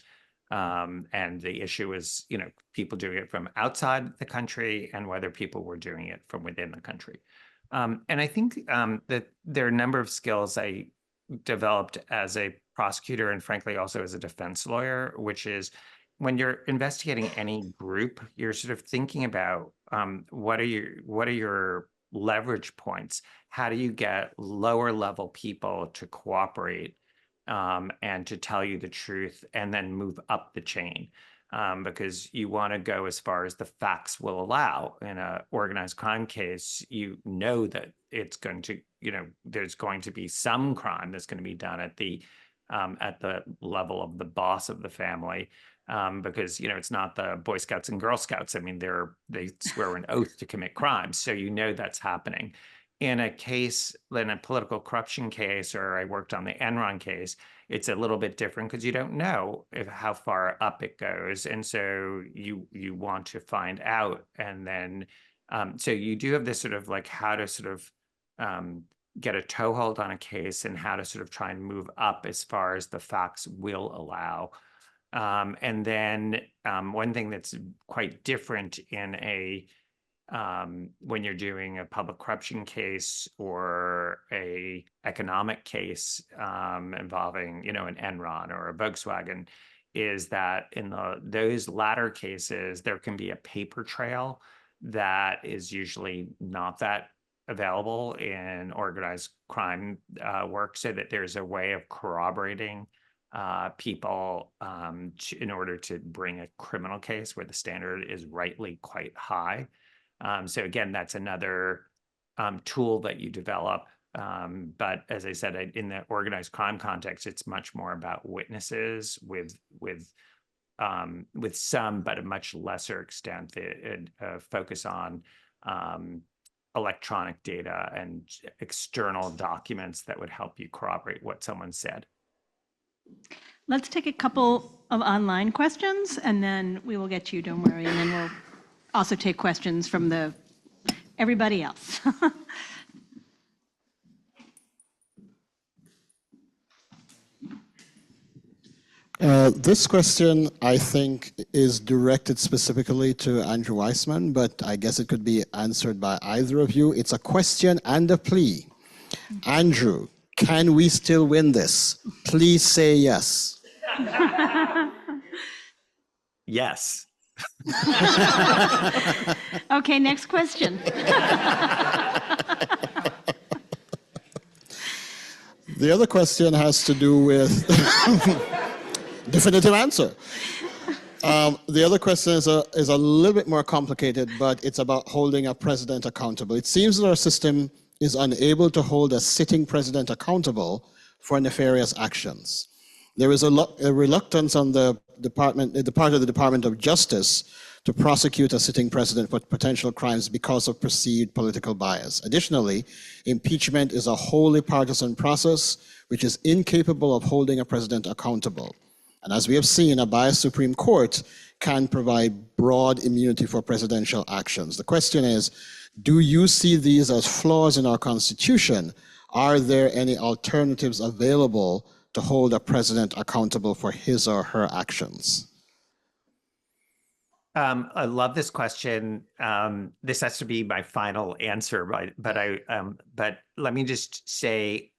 And the issue is, you know, people doing it from outside the country and whether people were doing it from within the country. And I think that there are a number of skills I developed as a prosecutor and frankly also as a defense lawyer, which is when you're investigating any group, you're sort of thinking about what are your leverage points? How do you get lower level people to cooperate and to tell you the truth and then move up the chain? Because you want to go as far as the facts will allow. In an organized crime case, you know that it's going to, you know, there's going to be some crime that's going to be done at the level of the boss of the family, because, you know, it's not the Boy Scouts and Girl Scouts. I mean, they swear an oath to commit crimes, so you know that's happening. In a political corruption case, or I worked on the Enron case, it's a little bit different because you don't know how far up it goes. And so you want to find out. And then, so you do have this sort of like how to sort of get a toehold on a case and how to sort of try and move up as far as the facts will allow. And then one thing that's quite different in a when you're doing a public corruption case or a economic case involving, an Enron or a Volkswagen, is that in those latter cases, there can be a paper trail that is usually not that available in organized crime work, so that there's a way of corroborating people in order to bring a criminal case where the standard is rightly quite high. So again, that's another tool that you develop. But as I said, in the organized crime context, it's much more about witnesses with some, but a much lesser extent, the focus on electronic data and external documents that would help you corroborate what someone said. Let's take a couple of online questions, and then we will get to you, don't worry, and then we'll also take questions from everybody else. This question, I think, is directed specifically to Andrew Weissmann, but I guess it could be answered by either of you. It's a question and a plea. Andrew, can we still win this? Please say yes. Yes. Okay, next question. The other question has to do with definitive answer. The other question is a little bit more complicated, but it's about holding a president accountable. It seems that our system is unable to hold a sitting president accountable for nefarious actions. There is a reluctance on the part of the Department of Justice to prosecute a sitting president for potential crimes because of perceived political bias. Additionally, impeachment is a wholly partisan process which is incapable of holding a president accountable. And as we have seen, a biased Supreme Court can provide broad immunity for presidential actions. The question is, do you see these as flaws in our Constitution? Are there any alternatives available to hold a president accountable for his or her actions? I love this question. This has to be my final answer, but let me just say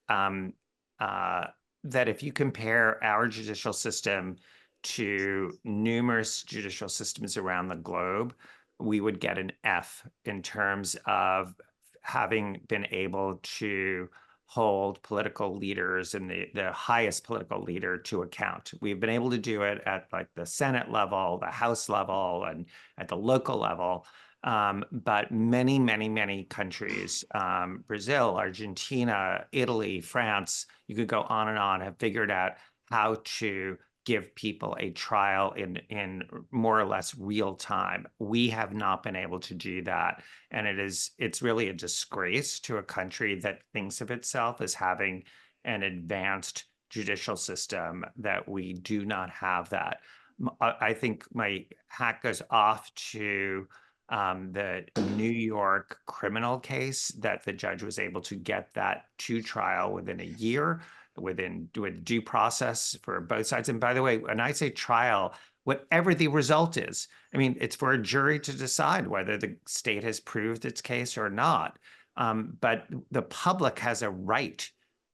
that if you compare our judicial system to numerous judicial systems around the globe, we would get an F in terms of having been able to hold political leaders and the highest political leader to account. We've been able to do it at like the Senate level, the House level, and at the local level. But many, many, many countries, Brazil, Argentina, Italy, France, you could go on and on, have figured out how to give people a trial in more or less real time. We have not been able to do that. And it's really a disgrace to a country that thinks of itself as having an advanced judicial system that we do not have that. I think my hat goes off to the New York criminal case that the judge was able to get that to trial within a year, with due process for both sides. And by the way, when I say trial, whatever the result is, I mean, it's for a jury to decide whether the state has proved its case or not. But the public has a right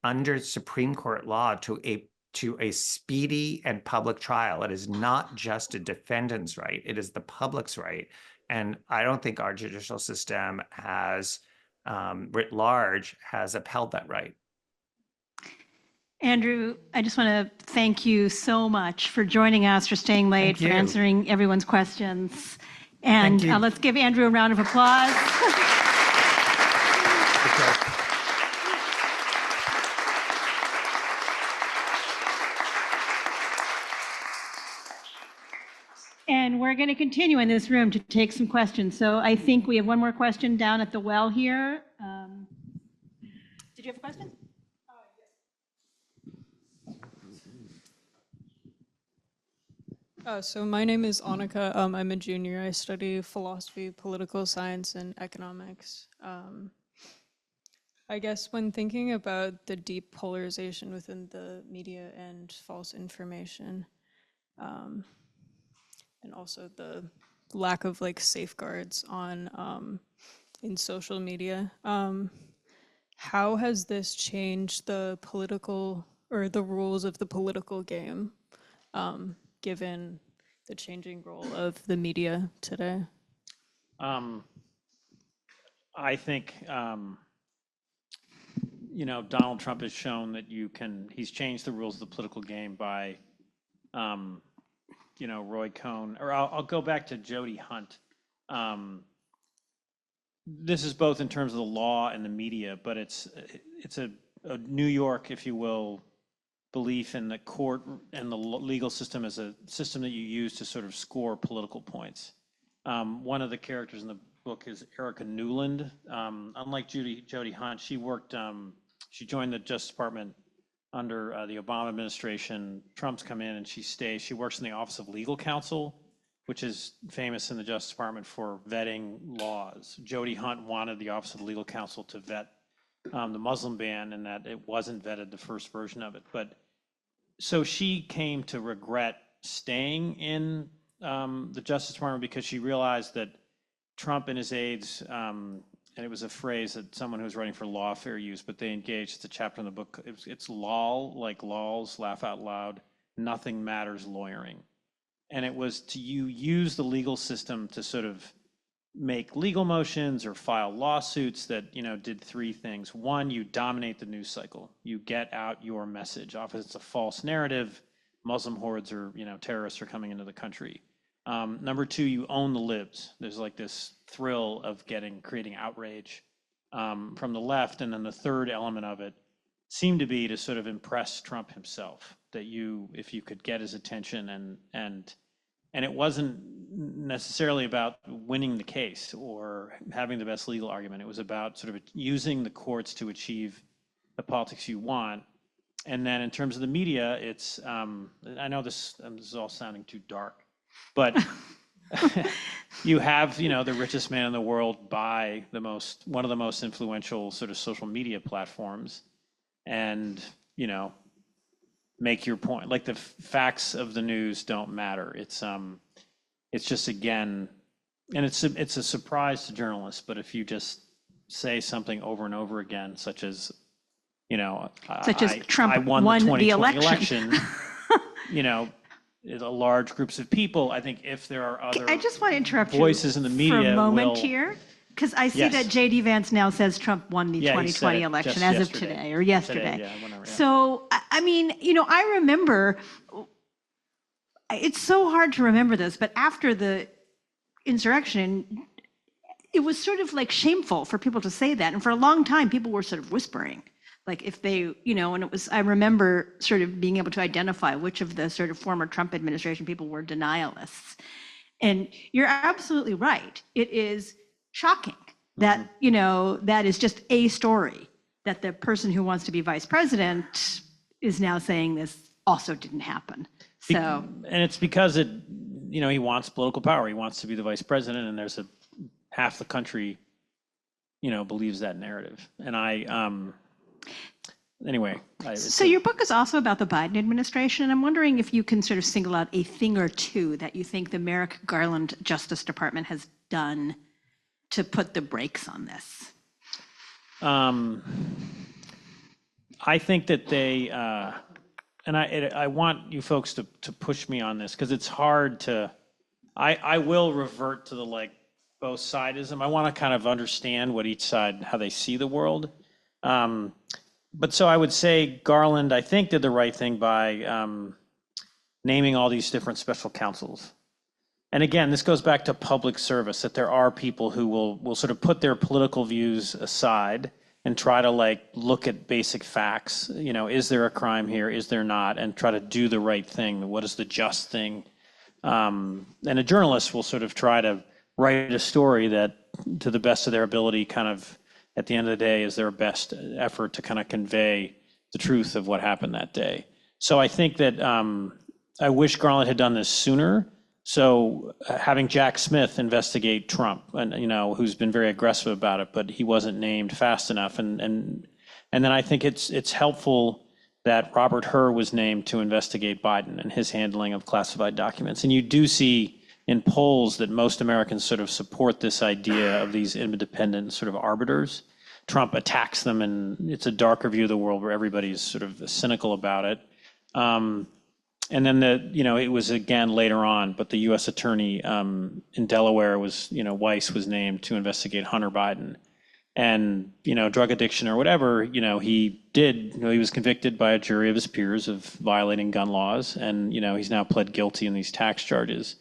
under Supreme Court law to a speedy and public trial. It is not just a defendant's right, it is the public's right. And I don't think our judicial system has, writ large, has upheld that right. Andrew, I just want to thank you so much for joining us, for staying late, Thank for you. answering everyone's questions. And Thank you. let's give Andrew a round of applause. And we're going to continue in this room to take some questions. So I think we have one more question down at the well here. Did you have a question? So my name is Annika. I'm a junior. I study philosophy, political science, and economics. I guess when thinking about the deep polarization within the media and false information, and also the lack of like safeguards on in social media. How has this changed the political or the rules of the political game, given the changing role of the media today? I think, Donald Trump has shown that he's changed the rules of the political game by, Roy Cohn, or I'll go back to Jody Hunt. This is both in terms of the law and the media, but it's a New York, if you will, belief in the court and the legal system as a system that you use to sort of score political points. One of the characters in the book is Erica Newland. Unlike Jody Hunt, she joined the Justice Department under the Obama administration. Trump's come in and she stays. She works in the Office of Legal Counsel, which is famous in the Justice Department for vetting laws. Jody Hunt wanted the Office of Legal Counsel to vet the Muslim ban, and that it wasn't vetted, the first version of it. But so she came to regret staying in the Justice Department because she realized that Trump and his aides, and it was a phrase that someone who was writing for Lawfare used, but they engaged, it's a chapter in the book, it's LOL, like lols, laugh out loud, nothing matters lawyering. And it was to use the legal system to sort of make legal motions or file lawsuits that, did three things. One, you dominate the news cycle. You get out your message. Often it's a false narrative. Muslim hordes or, terrorists are coming into the country. Number two, you own the libs. There's like this thrill of creating outrage from the left. And then the third element of it seemed to be to sort of impress Trump himself, that if you could get his attention and it wasn't necessarily about winning the case or having the best legal argument. It was about sort of using the courts to achieve the politics you want. And then in terms of the media, it's, I know this is all sounding too dark, but you have, the richest man in the world buy one of the most influential sort of social media platforms and, make your point. Like the facts of the news don't matter. It's just, again, and it's a surprise to journalists, but if you just say something over and over again, such as Trump I won the 2020 election. A large groups of people, I think if there are other I just want to interrupt voices you in the media for a moment will, here, because I see Yes. that J.D. Vance now says Trump won the Yeah, he said 2020 it election just as of yesterday. today or yesterday. Today, yeah, whenever, yeah. So, I mean, I remember, it's so hard to remember this, but after the insurrection, it was sort of like shameful for people to say that. And for a long time, people were sort of whispering. Like if they, and it was, I remember sort of being able to identify which of the sort of former Trump administration people were denialists. And you're absolutely right. It is shocking that, that is just a story, that the person who wants to be vice president is now saying this also didn't happen. So, and it's because he wants political power. He wants to be the vice president, and there's half the country, believes that narrative. And anyway. So your book is also about the Biden administration, and I'm wondering if you can sort of single out a thing or two that you think the Merrick Garland Justice Department has done to put the brakes on this. I think that they, and I want you folks to push me on this because it's hard to, I will revert to the both sidism. I want to kind of understand what each side, how they see the world. But so I would say Garland, I think, did the right thing by naming all these different special counsels. And again, this goes back to public service, that there are people who will sort of put their political views aside and try to look at basic facts. Is there a crime here? Is there not? And try to do the right thing. What is the just thing? And a journalist will sort of try to write a story that, to the best of their ability, kind of, at the end of the day, is their best effort to kind of convey the truth of what happened that day. So I think that I wish Garland had done this sooner. So having Jack Smith investigate Trump, and who's been very aggressive about it, but he wasn't named fast enough. And then I think it's helpful that Robert Hur was named to investigate Biden and his handling of classified documents. And you do see in polls that most Americans sort of support this idea of these independent sort of arbiters. Trump attacks them, and it's a darker view of the world where everybody's sort of cynical about it. And then it was again later on, but the U.S. attorney in Delaware was, Weiss was named to investigate Hunter Biden. And, drug addiction or whatever, he was convicted by a jury of his peers of violating gun laws. And, he's now pled guilty in these tax charges.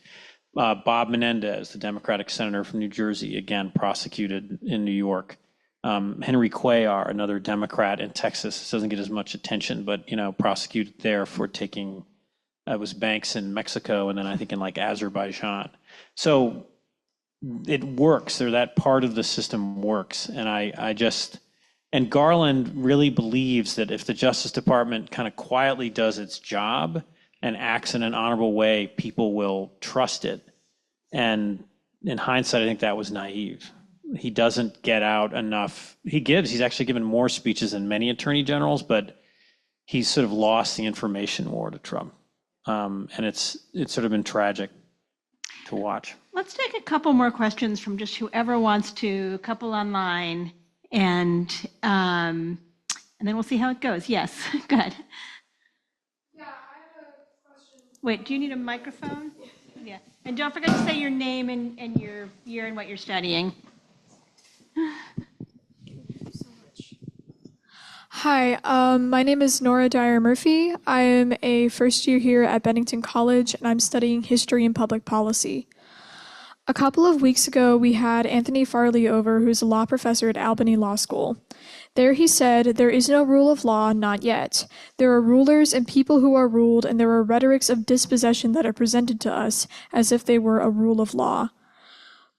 Bob Menendez, the Democratic senator from New Jersey, again, prosecuted in New York. Henry Cuellar, another Democrat in Texas, this doesn't get as much attention, but, prosecuted there for taking, it was banks in Mexico and then I think in like Azerbaijan. So it works, or that part of the system works. And and Garland really believes that if the Justice Department kind of quietly does its job and acts in an honorable way, people will trust it. And in hindsight, I think that was naive. He doesn't get out enough. He's actually given more speeches than many attorney generals, but he's sort of lost the information war to Trump. And it's sort of been tragic to watch. Let's take a couple more questions from just whoever wants to, a couple online, and then we'll see how it goes. Yes, good. Yeah, I have a question. Wait, do you need a microphone? Yeah. And don't forget to say your name and your year and what you're studying. Hi, my name is Nora Dyer Murphy. I am a first year here at Bennington College, and I'm studying history and public policy. A couple of weeks ago, we had Anthony Farley over, who's a law professor at Albany Law School. There he said, there is no rule of law, not yet. There are rulers and people who are ruled, and there are rhetorics of dispossession that are presented to us as if they were a rule of law.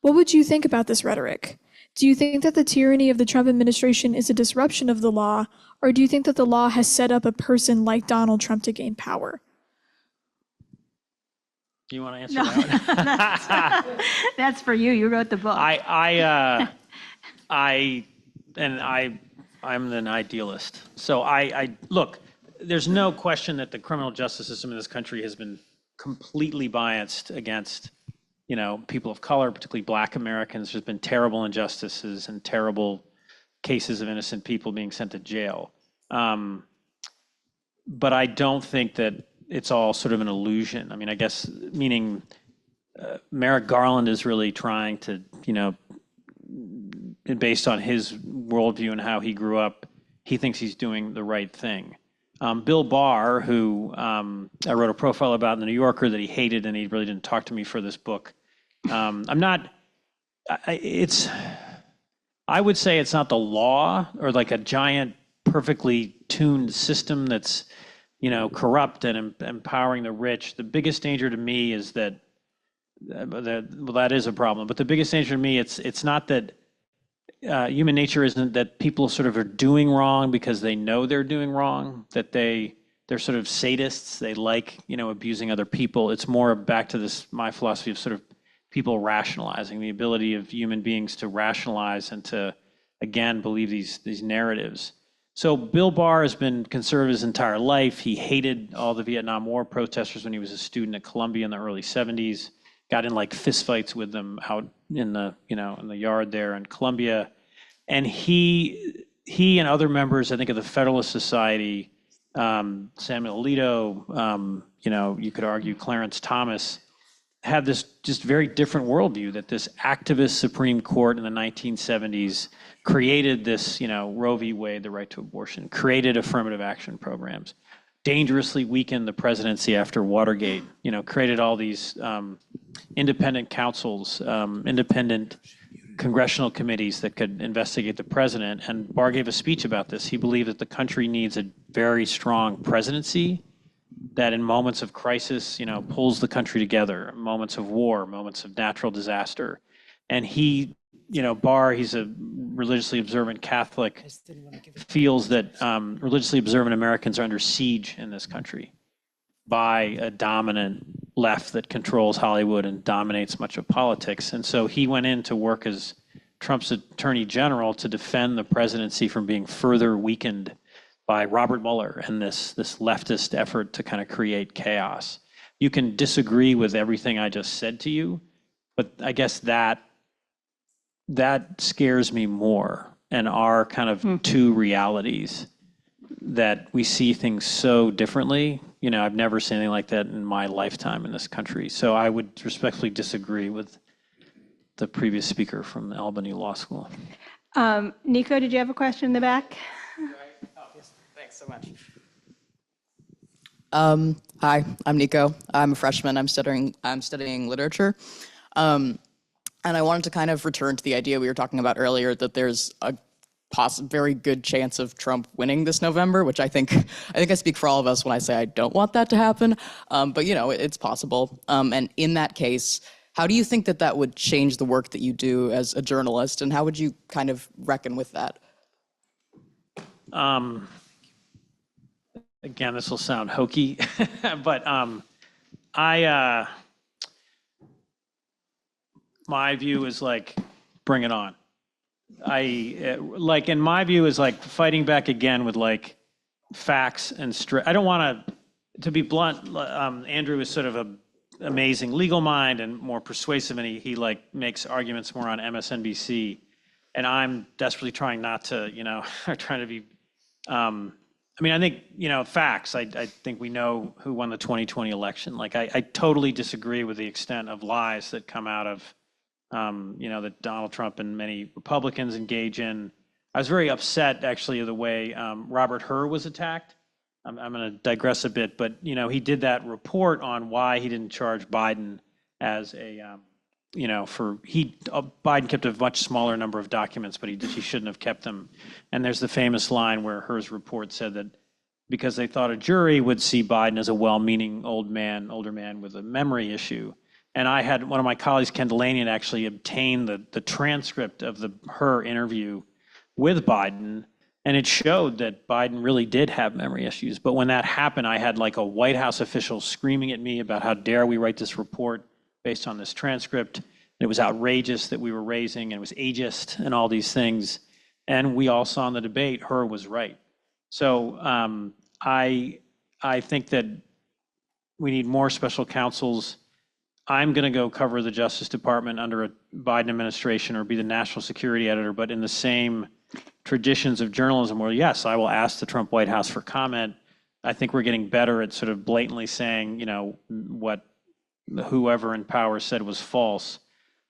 What would you think about this rhetoric? Do you think that the tyranny of the Trump administration is a disruption of the law, or do you think that the law has set up a person like Donald Trump to gain power? Do you want to answer that one? That's for you. You wrote the book. I'm an idealist. So I look, there's no question that the criminal justice system in this country has been completely biased against, people of color, particularly Black Americans. There's been terrible injustices and terrible cases of innocent people being sent to jail. But I don't think that it's all sort of an illusion. I mean, I guess, meaning Merrick Garland is really trying to, based on his worldview and how he grew up, he thinks he's doing the right thing. Bill Barr, who I wrote a profile about in the New Yorker that he hated, and he really didn't talk to me for this book. I would say it's not the law or like a giant, perfectly tuned system that's, corrupt and empowering the rich. The biggest danger to me is that, that is a problem. But the biggest danger to me, it's not that human nature isn't that people sort of are doing wrong because they know they're doing wrong, that they're sort of sadists, they like, abusing other people. It's more back to this, my philosophy of sort of people rationalizing, the ability of human beings to rationalize and to, again, believe these narratives. So Bill Barr has been conservative his entire life. He hated all the Vietnam War protesters when he was a student at Columbia in the early 70s, got in like fistfights with them out in the, in the yard there in Columbia. And he and other members, I think, of the Federalist Society, Samuel Alito, you could argue Clarence Thomas, had this just very different worldview, that this activist Supreme Court in the 1970s created this, Roe v. Wade, the right to abortion, created affirmative action programs, dangerously weakened the presidency after Watergate, created all these independent councils, independent congressional committees that could investigate the president. And Barr gave a speech about this. He believed that the country needs a very strong presidency that in moments of crisis, pulls the country together, moments of war, moments of natural disaster. And he, Barr, he's a religiously observant Catholic, feels that religiously observant Americans are under siege in this country by a dominant left that controls Hollywood and dominates much of politics. And so he went in to work as Trump's attorney general to defend the presidency from being further weakened by Robert Mueller and this leftist effort to kind of create chaos. You can disagree with everything I just said to you, But I guess that scares me more, and our kind of two realities, that we see things so differently. You know, I've never seen anything like that in my lifetime in this country. So I would respectfully disagree with the previous speaker from Albany Law School. Nico, did you have a question in the back? Thanks so much. Hi, I'm Nico. I'm a freshman. I'm studying literature. And I wanted to kind of return to the idea we were talking about earlier, that there's a very good chance of Trump winning this November, which I think I speak for all of us when I say I don't want that to happen. But you know, it's possible. And in that case, how do you think that would change the work that you do as a journalist, and how would you kind of reckon with that? Again, this will sound hokey, but my view is like, bring it on. In my view is like fighting back again with like facts and I don't want to be blunt. Andrew is sort of a amazing legal mind and more persuasive, and he like makes arguments more on MSNBC, and I'm desperately trying not to, trying to be, I mean, I think, facts. I think we know who won the 2020 election. Like, I totally disagree with the extent of lies that come out of, that Donald Trump and many Republicans engage in. I was very upset, actually, of the way Robert Hur was attacked. I'm going to digress a bit, but, he did that report on why he didn't charge Biden as a, Biden kept a much smaller number of documents, but he shouldn't have kept them. And there's the famous line where Hur's report said that because they thought a jury would see Biden as a well-meaning older man with a memory issue. And I had one of my colleagues, Ken Delanian, actually obtain the transcript of the Hur interview with Biden, and it showed that Biden really did have memory issues. But when that happened, I had like a White House official screaming at me about how dare we write this report based on this transcript. It was outrageous that we were raising, and it was ageist and all these things. And we all saw in the debate, Hur was right. So I think that we need more special counsels. I'm going to go cover the Justice Department under a Biden administration or be the national security editor, but in the same traditions of journalism where, yes, I will ask the Trump White House for comment. I think we're getting better at sort of blatantly saying, what whoever in power said was false,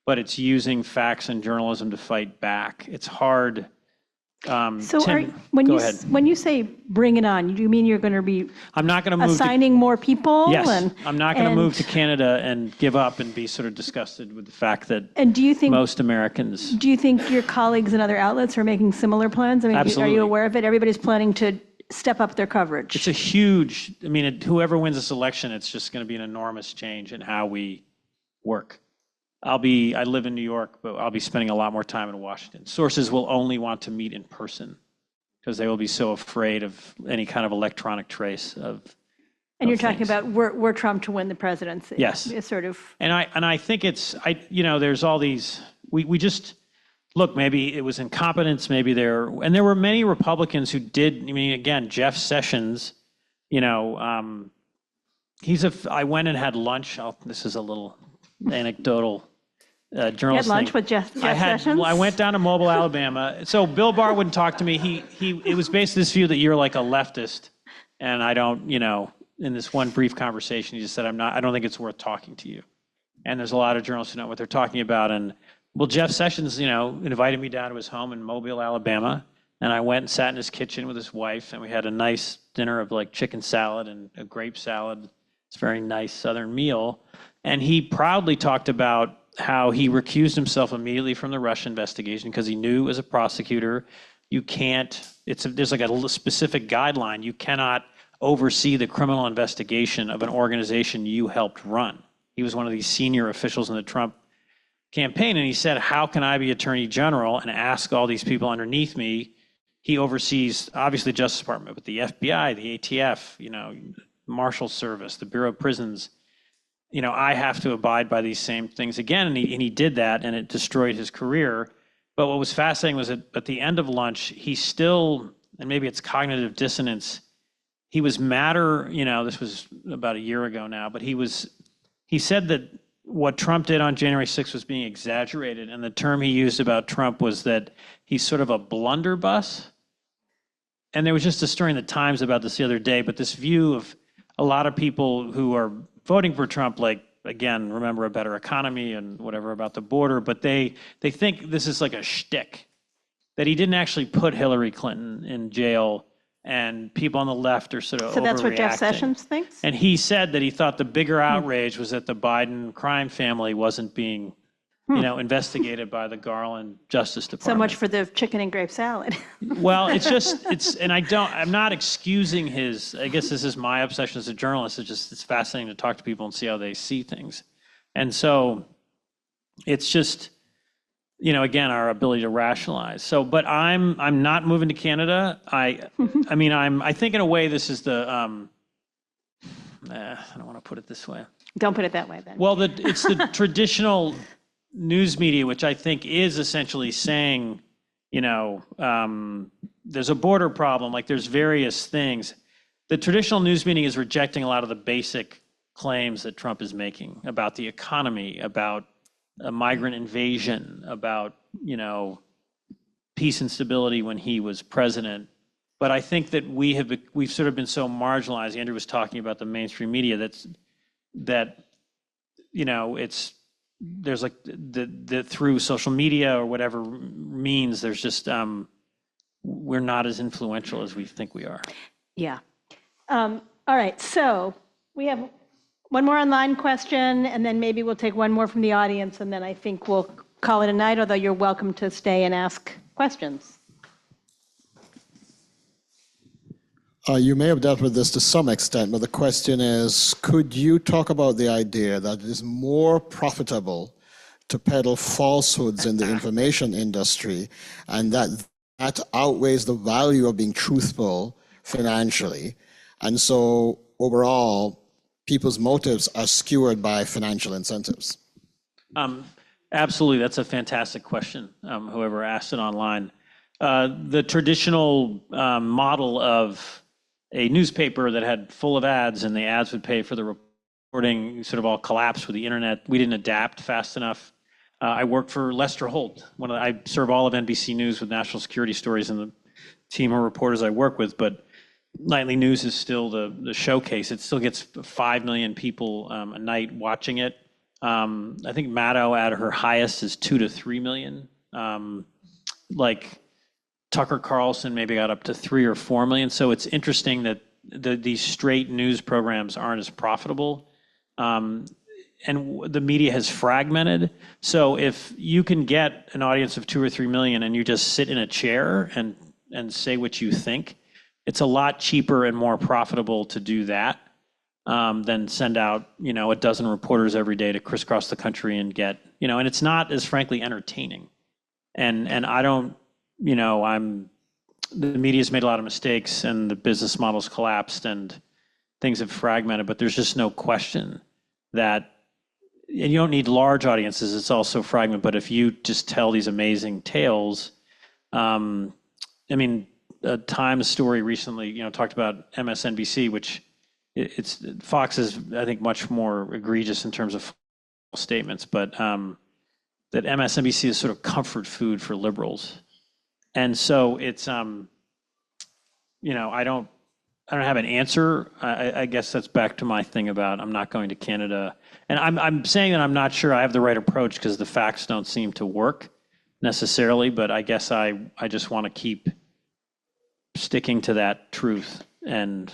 but it's using facts and journalism to fight back. It's hard. So Tim, when you say bring it on, do you mean you're going to be I'm not going to move assigning more people? Yes, I'm not going to move to Canada and give up and be sort of disgusted with the fact that and do you think most Americans. Do you think your colleagues in other outlets are making similar plans? I mean, Absolutely. Are you aware of it? Everybody's planning to step up their coverage. It's a huge, whoever wins this election, it's just going to be an enormous change in how we work. I live in New York, but I'll be spending a lot more time in Washington. Sources will only want to meet in person because they will be so afraid of any kind of electronic trace of. And you're talking about were Trump to win the presidency. Yes. It's sort of. And I think there's all these, we just, look, maybe it was incompetence, maybe there were many Republicans who did, again, Jeff Sessions, I went and had lunch. This is a little anecdotal journalist You had lunch thing. with Jeff Sessions? I went down to Mobile, Alabama. So Bill Barr wouldn't talk to me. It was based on this view that you're like a leftist, and I don't, in this one brief conversation, he just said, I don't think it's worth talking to you. And there's a lot of journalists who know what they're talking about. And well, Jeff Sessions, invited me down to his home in Mobile, Alabama, and I went and sat in his kitchen with his wife, and we had a nice dinner of like chicken salad and a grape salad. It's a very nice Southern meal. And he proudly talked about how he recused himself immediately from the Russia investigation because he knew as a prosecutor, you can't, there's like a specific guideline. You cannot oversee the criminal investigation of an organization you helped run. He was one of these senior officials in the Trump campaign. And he said, how can I be attorney general and ask all these people underneath me? He oversees, obviously, the Justice Department, but the FBI, the ATF, Marshal Service, the Bureau of Prisons. I have to abide by these same things again. And he did that, and it destroyed his career. But what was fascinating was that at the end of lunch, he still, and maybe it's cognitive dissonance, he was madder, this was about a year ago now, but he said that what Trump did on January 6th was being exaggerated. And the term he used about Trump was that he's sort of a blunderbuss. And there was just a story in the Times about this the other day, but this view of a lot of people who are voting for Trump, like, again, remember a better economy and whatever about the border, but they think this is like a shtick, that he didn't actually put Hillary Clinton in jail, and people on the left are sort of So that's what Jeff overreacting. Sessions thinks? And he said that he thought the bigger outrage was that the Biden crime family wasn't being, investigated by the Garland Justice So Department. much for the chicken and grape salad. Well, and I'm not excusing his, I guess this is my obsession as a journalist. It's fascinating to talk to people and see how they see things. And so it's just, again, our ability to rationalize. So, but I'm not moving to Canada. I think in a way this is the, I don't want to put it this way. Don't put it that way then. Well, it's the traditional news media, which I think is essentially saying, there's a border problem, like there's various things. The traditional news media is rejecting a lot of the basic claims that Trump is making about the economy, about a migrant invasion, about, peace and stability when he was president. But I think that we've sort of been so marginalized. Andrew was talking about the mainstream media there's like the through social media or whatever means, there's just we're not as influential as we think we are. Yeah. All right, so we have one more online question, and then maybe we'll take one more from the audience, and then I think we'll call it a night, although you're welcome to stay and ask questions. You may have dealt with this to some extent, but the question is, could you talk about the idea that it is more profitable to peddle falsehoods in the information industry, and that outweighs the value of being truthful financially? And so overall, people's motives are skewered by financial incentives. Absolutely, that's a fantastic question, whoever asked it online. The traditional model of a newspaper that had full of ads and the ads would pay for the reporting sort of all collapsed with the internet. We didn't adapt fast enough. I worked for Lester Holt. I serve all of NBC News with national security stories and the team of reporters I work with, but nightly news is still the showcase. It still gets 5 million people a night watching it. I think Maddow at her highest is 2 to 3 million. Like Tucker Carlson maybe got up to 3 or 4 million. So it's interesting that these straight news programs aren't as profitable. And the media has fragmented. So if you can get an audience of 2 or 3 million and you just sit in a chair and say what you think, it's a lot cheaper and more profitable to do that than send out, a dozen reporters every day to crisscross the country and get, and it's not as frankly entertaining. And I don't, the media's made a lot of mistakes and the business model's collapsed and things have fragmented, but there's just no question that, and you don't need large audiences, it's also fragmented, but if you just tell these amazing tales, a Times story recently, talked about MSNBC, which Fox is, I think, much more egregious in terms of statements, but that MSNBC is sort of comfort food for liberals. And so it's, I don't have an answer. I guess that's back to my thing about I'm not going to Canada. And I'm saying that I'm not sure I have the right approach because the facts don't seem to work necessarily, but I guess I just want to keep sticking to that truth and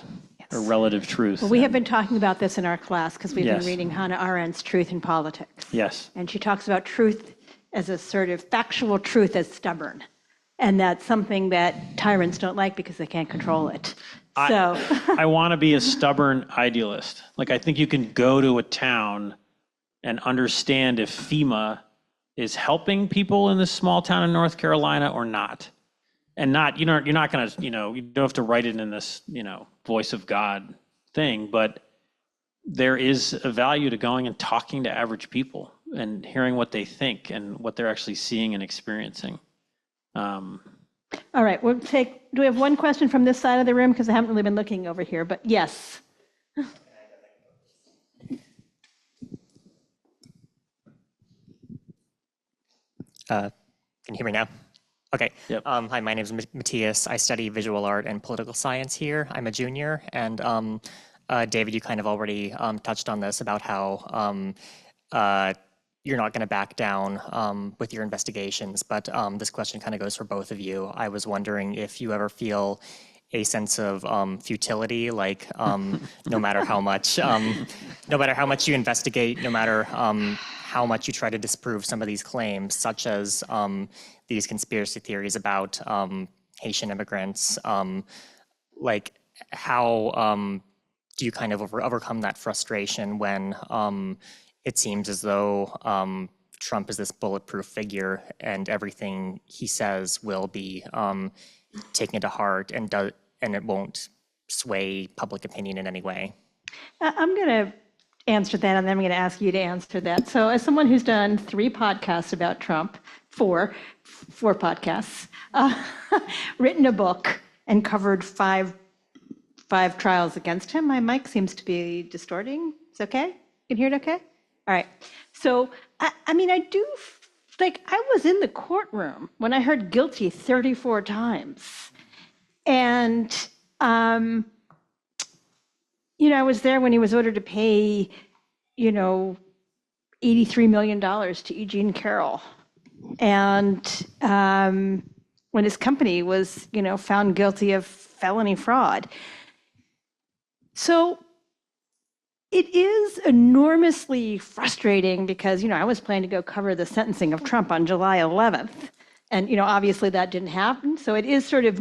a relative truth. Well, we have been talking about this in our class because we've Yes. been reading Hannah Arendt's Truth in Politics. Yes. And she talks about truth as a sort of factual truth as stubborn. And that's something that tyrants don't like because they can't control it. So I want to be a stubborn idealist. Like, I think you can go to a town and understand if FEMA is helping people in this small town in North Carolina or not. And you're not going to, you don't have to write it in this, voice of God thing, but there is a value to going and talking to average people and hearing what they think and what they're actually seeing and experiencing. all right, do we have one question from this side of the room? Because I haven't really been looking over here, but yes. Can you hear me now? Okay. Yep. Hi, my name is Matthias. I study visual art and political science here. I'm a junior. And David, you kind of already touched on this about how you're not going to back down with your investigations. But this question kind of goes for both of you. I was wondering if you ever feel a sense of futility, like no matter how much you investigate, no matter how much you try to disprove some of these claims, such as these conspiracy theories about Haitian immigrants, like how do you kind of overcome that frustration when it seems as though Trump is this bulletproof figure and everything he says will be taken to heart and it won't sway public opinion in any way? I'm going to answer that, and then I'm going to ask you to answer that. So as someone who's done 3 podcasts about Trump, four podcasts, written a book and covered five trials against him. My mic seems to be distorting. It's okay? You can hear it okay? All right. So, I mean, I do, like, I was in the courtroom when I heard guilty 34 times. And, I was there when he was ordered to pay, $83 million to Eugene Carroll. And when his company was, found guilty of felony fraud. So it is enormously frustrating because, I was planning to go cover the sentencing of Trump on July 11th. And, obviously that didn't happen. So it is sort of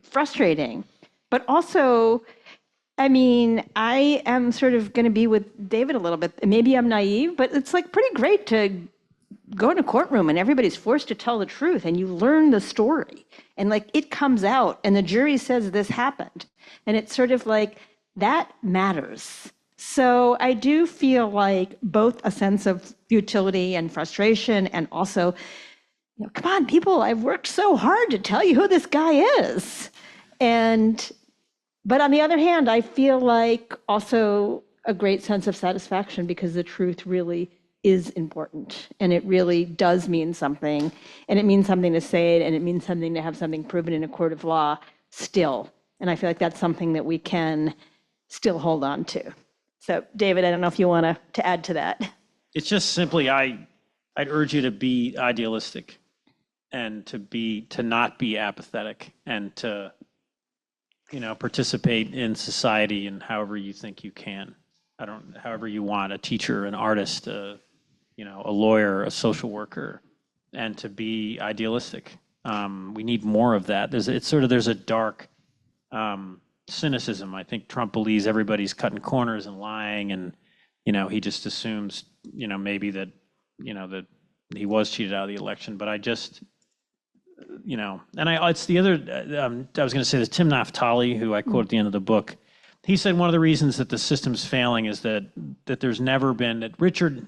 frustrating. But also, I mean, I am sort of going to be with David a little bit. Maybe I'm naive, but it's like pretty great to go in a courtroom and everybody's forced to tell the truth and you learn the story. And like it comes out and the jury says this happened. And it's sort of like, that matters. So I do feel like both a sense of futility and frustration and also, come on, people, I've worked so hard to tell you who this guy is. But on the other hand, I feel like also a great sense of satisfaction because the truth really is important and it really does mean something. And it means something to say it and it means something to have something proven in a court of law still. And I feel like that's something that we can still hold on to. So David, I don't know if you want to add to that. It's just simply, I'd urge you to be idealistic and to not be apathetic and to, participate in society in however you think you can. However you want, a teacher, an artist, a lawyer, a social worker, and to be idealistic. We need more of that. There's a dark cynicism. I think Trump believes everybody's cutting corners and lying, and he just assumes maybe that that he was cheated out of the election. But I just it's the other. I was going to say this. Tim Naftali, who I quote at the end of the book, he said one of the reasons that the system's failing is that there's never been that Richard.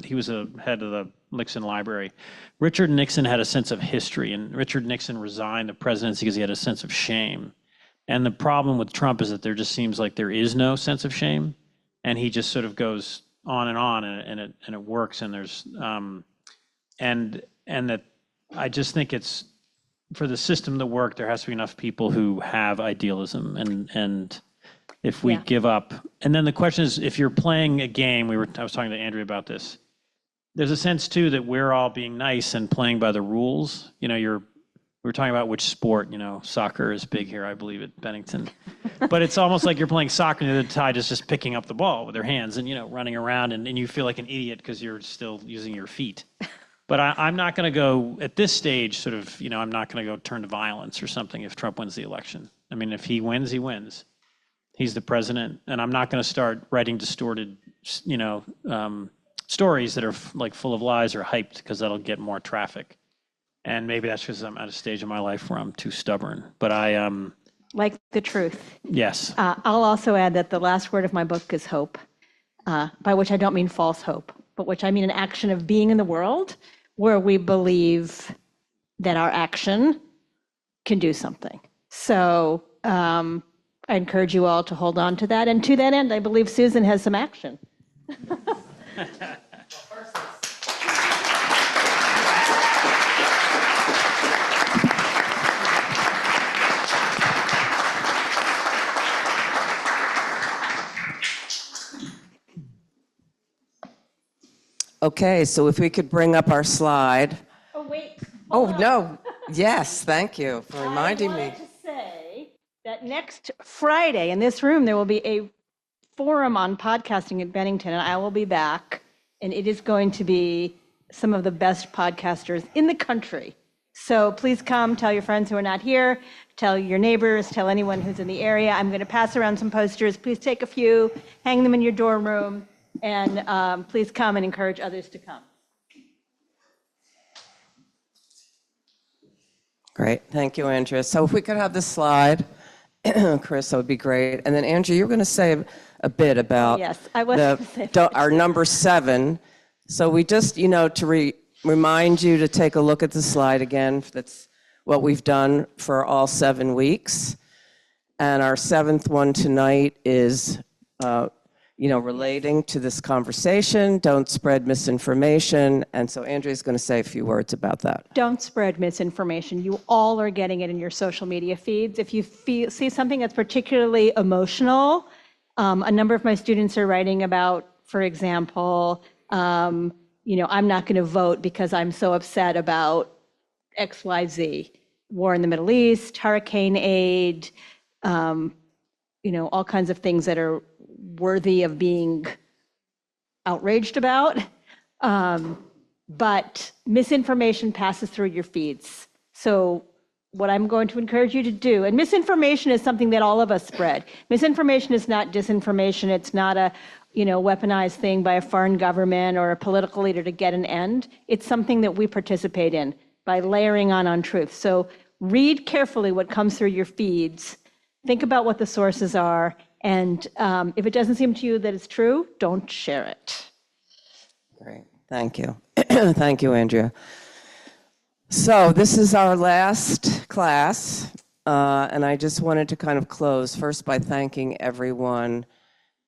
He was a head of the Nixon Library. Richard Nixon had a sense of history, and Richard Nixon resigned the presidency because he had a sense of shame. And the problem with Trump is that there just seems like there is no sense of shame, and he just sort of goes on, and it works. And there's and that I just think it's for the system to work. There has to be enough people who have idealism, and if we give up, and then the question is, if you're playing a game, I was talking to Andrea about this. There's a sense too that we're all being nice and playing by the rules. We're talking about which sport, soccer is big here, I believe, at Bennington. But it's almost like you're playing soccer and the other side is just picking up the ball with their hands and, running around and you feel like an idiot because you're still using your feet. But I'm not going to go, at this stage, sort of, I'm not going to go turn to violence or something if Trump wins the election. I mean, if he wins, he wins. He's the president. And I'm not going to start writing distorted, stories that are like full of lies or hyped because that'll get more traffic. And maybe that's because I'm at a stage in my life where I'm too stubborn. But I like the truth. Yes. I'll also add that the last word of my book is hope, by which I don't mean false hope, but which I mean an action of being in the world where we believe that our action can do something. So I encourage you all to hold on to that. And to that end, I believe Susan has some action. Okay, so if we could bring up our slide. Oh, wait. Oh, no. Yes, thank you for reminding I me. wanted to say that next Friday in this room, there will be a forum on podcasting at Bennington, and I will be back. And it is going to be some of the best podcasters in the country. So please come, tell your friends who are not here, tell your neighbors, tell anyone who's in the area. I'm going to pass around some posters. Please take a few, hang them in your dorm room, and please come and encourage others to come. Great, thank you, Andrea. So if we could have the slide, Chris, that would be great. And then, Andrea, you're going to say a bit about yes, I was gonna say our number 7. So we just, to remind you to take a look at the slide again. That's what we've done for all 7 weeks. And our 7th one tonight is, relating to this conversation. Don't spread misinformation. And so Andrea's going to say a few words about that. Don't spread misinformation. You all are getting it in your social media feeds. If you see something that's particularly emotional, a number of my students are writing about, for example, I'm not going to vote because I'm so upset about XYZ, war in the Middle East, hurricane aid, all kinds of things that are worthy of being outraged about. But misinformation passes through your feeds. So what I'm going to encourage you to do, and misinformation is something that all of us spread. Misinformation is not disinformation. It's not a weaponized thing by a foreign government or a political leader to get an end. It's something that we participate in by layering on untruth. So read carefully what comes through your feeds. Think about what the sources are. And if it doesn't seem to you that it's true, don't share it. Great, thank you. Thank you, Andrea. So this is our last class, and I just wanted to kind of close first by thanking everyone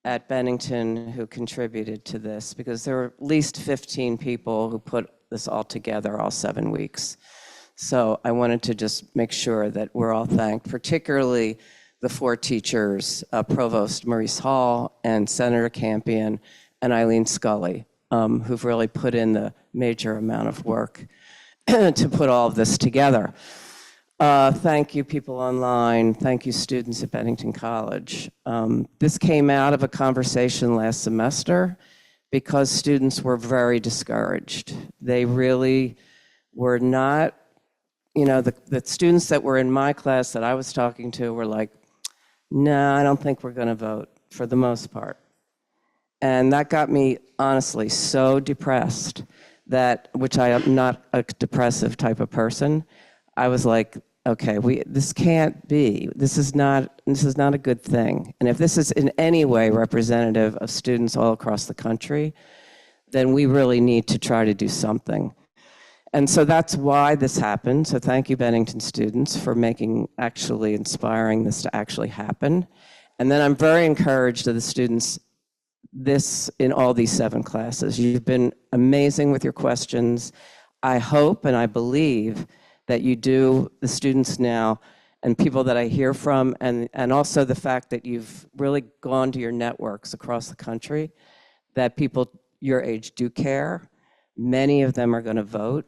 at Bennington who contributed to this, because there were at least 15 people who put this all together all 7 weeks. So I wanted to just make sure that we're all thanked, particularly the 4 teachers, Provost Maurice Hall and Senator Campion and Eileen Scully, who've really put in the major amount of work to put all of this together. Thank you, people online. Thank you, students at Bennington College. This came out of a conversation last semester because students were very discouraged. They really were not, the students that were in my class that I was talking to were like, no, I don't think we're going to vote for the most part. And that got me, honestly, so depressed which I am not a depressive type of person. I was like, okay, this can't be. This is not a good thing. And if this is in any way representative of students all across the country, then we really need to try to do something. And so that's why this happened. So thank you, Bennington students, for inspiring this to actually happen. And then I'm very encouraged of the students in all these 7 classes. You've been amazing with your questions. I hope and I believe that you do, the students now, and people that I hear from, and also the fact that you've really gone to your networks across the country, that people your age do care. Many of them are going to vote.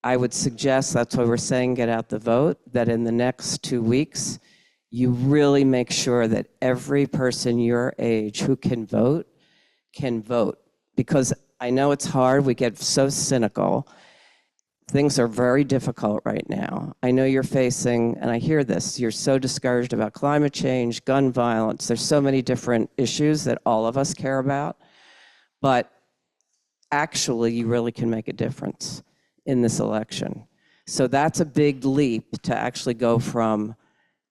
I would suggest, that's why we're saying get out the vote, that in the next 2 weeks, you really make sure that every person your age who can vote, because I know it's hard, we get so cynical. Things are very difficult right now. I know you're facing, and I hear this, you're so discouraged about climate change, gun violence, there's so many different issues that all of us care about, but actually you really can make a difference in this election. So that's a big leap to actually go from,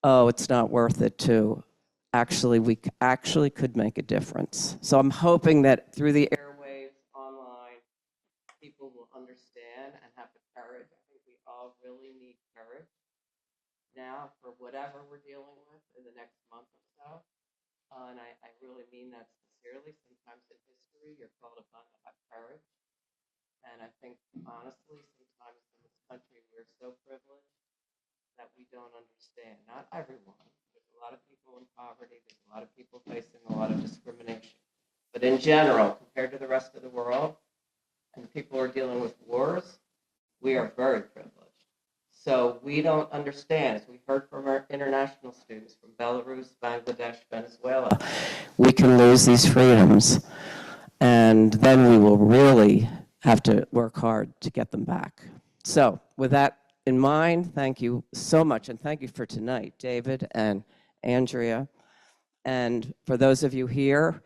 oh, it's not worth it, to actually, we actually could make a difference. So I'm hoping that through the airwaves, online, people will understand and have the courage. I think we all really need courage now for whatever we're dealing with in the next month or so. And I really mean that sincerely. Sometimes in history, you're called upon to have courage. And I think, honestly, sometimes in this country, we're so privileged that we don't understand. Not everyone. There's a lot of people in poverty. There's a lot of people facing a lot of discrimination. But in general, compared to the rest of the world, and people are dealing with wars, we are very privileged. So we don't understand, as we heard from our international students from Belarus, Bangladesh, Venezuela, we can lose these freedoms, and then we will really have to work hard to get them back. So with that in mind, thank you so much, and thank you for tonight, David and Andrea. And for those of you here,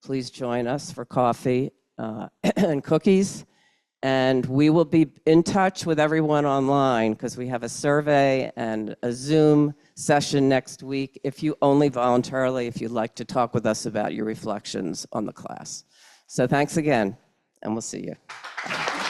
please join us for coffee and cookies. And we will be in touch with everyone online because we have a survey and a Zoom session next week, if you only voluntarily, if you'd like to talk with us about your reflections on the class. So thanks again, and we'll see you.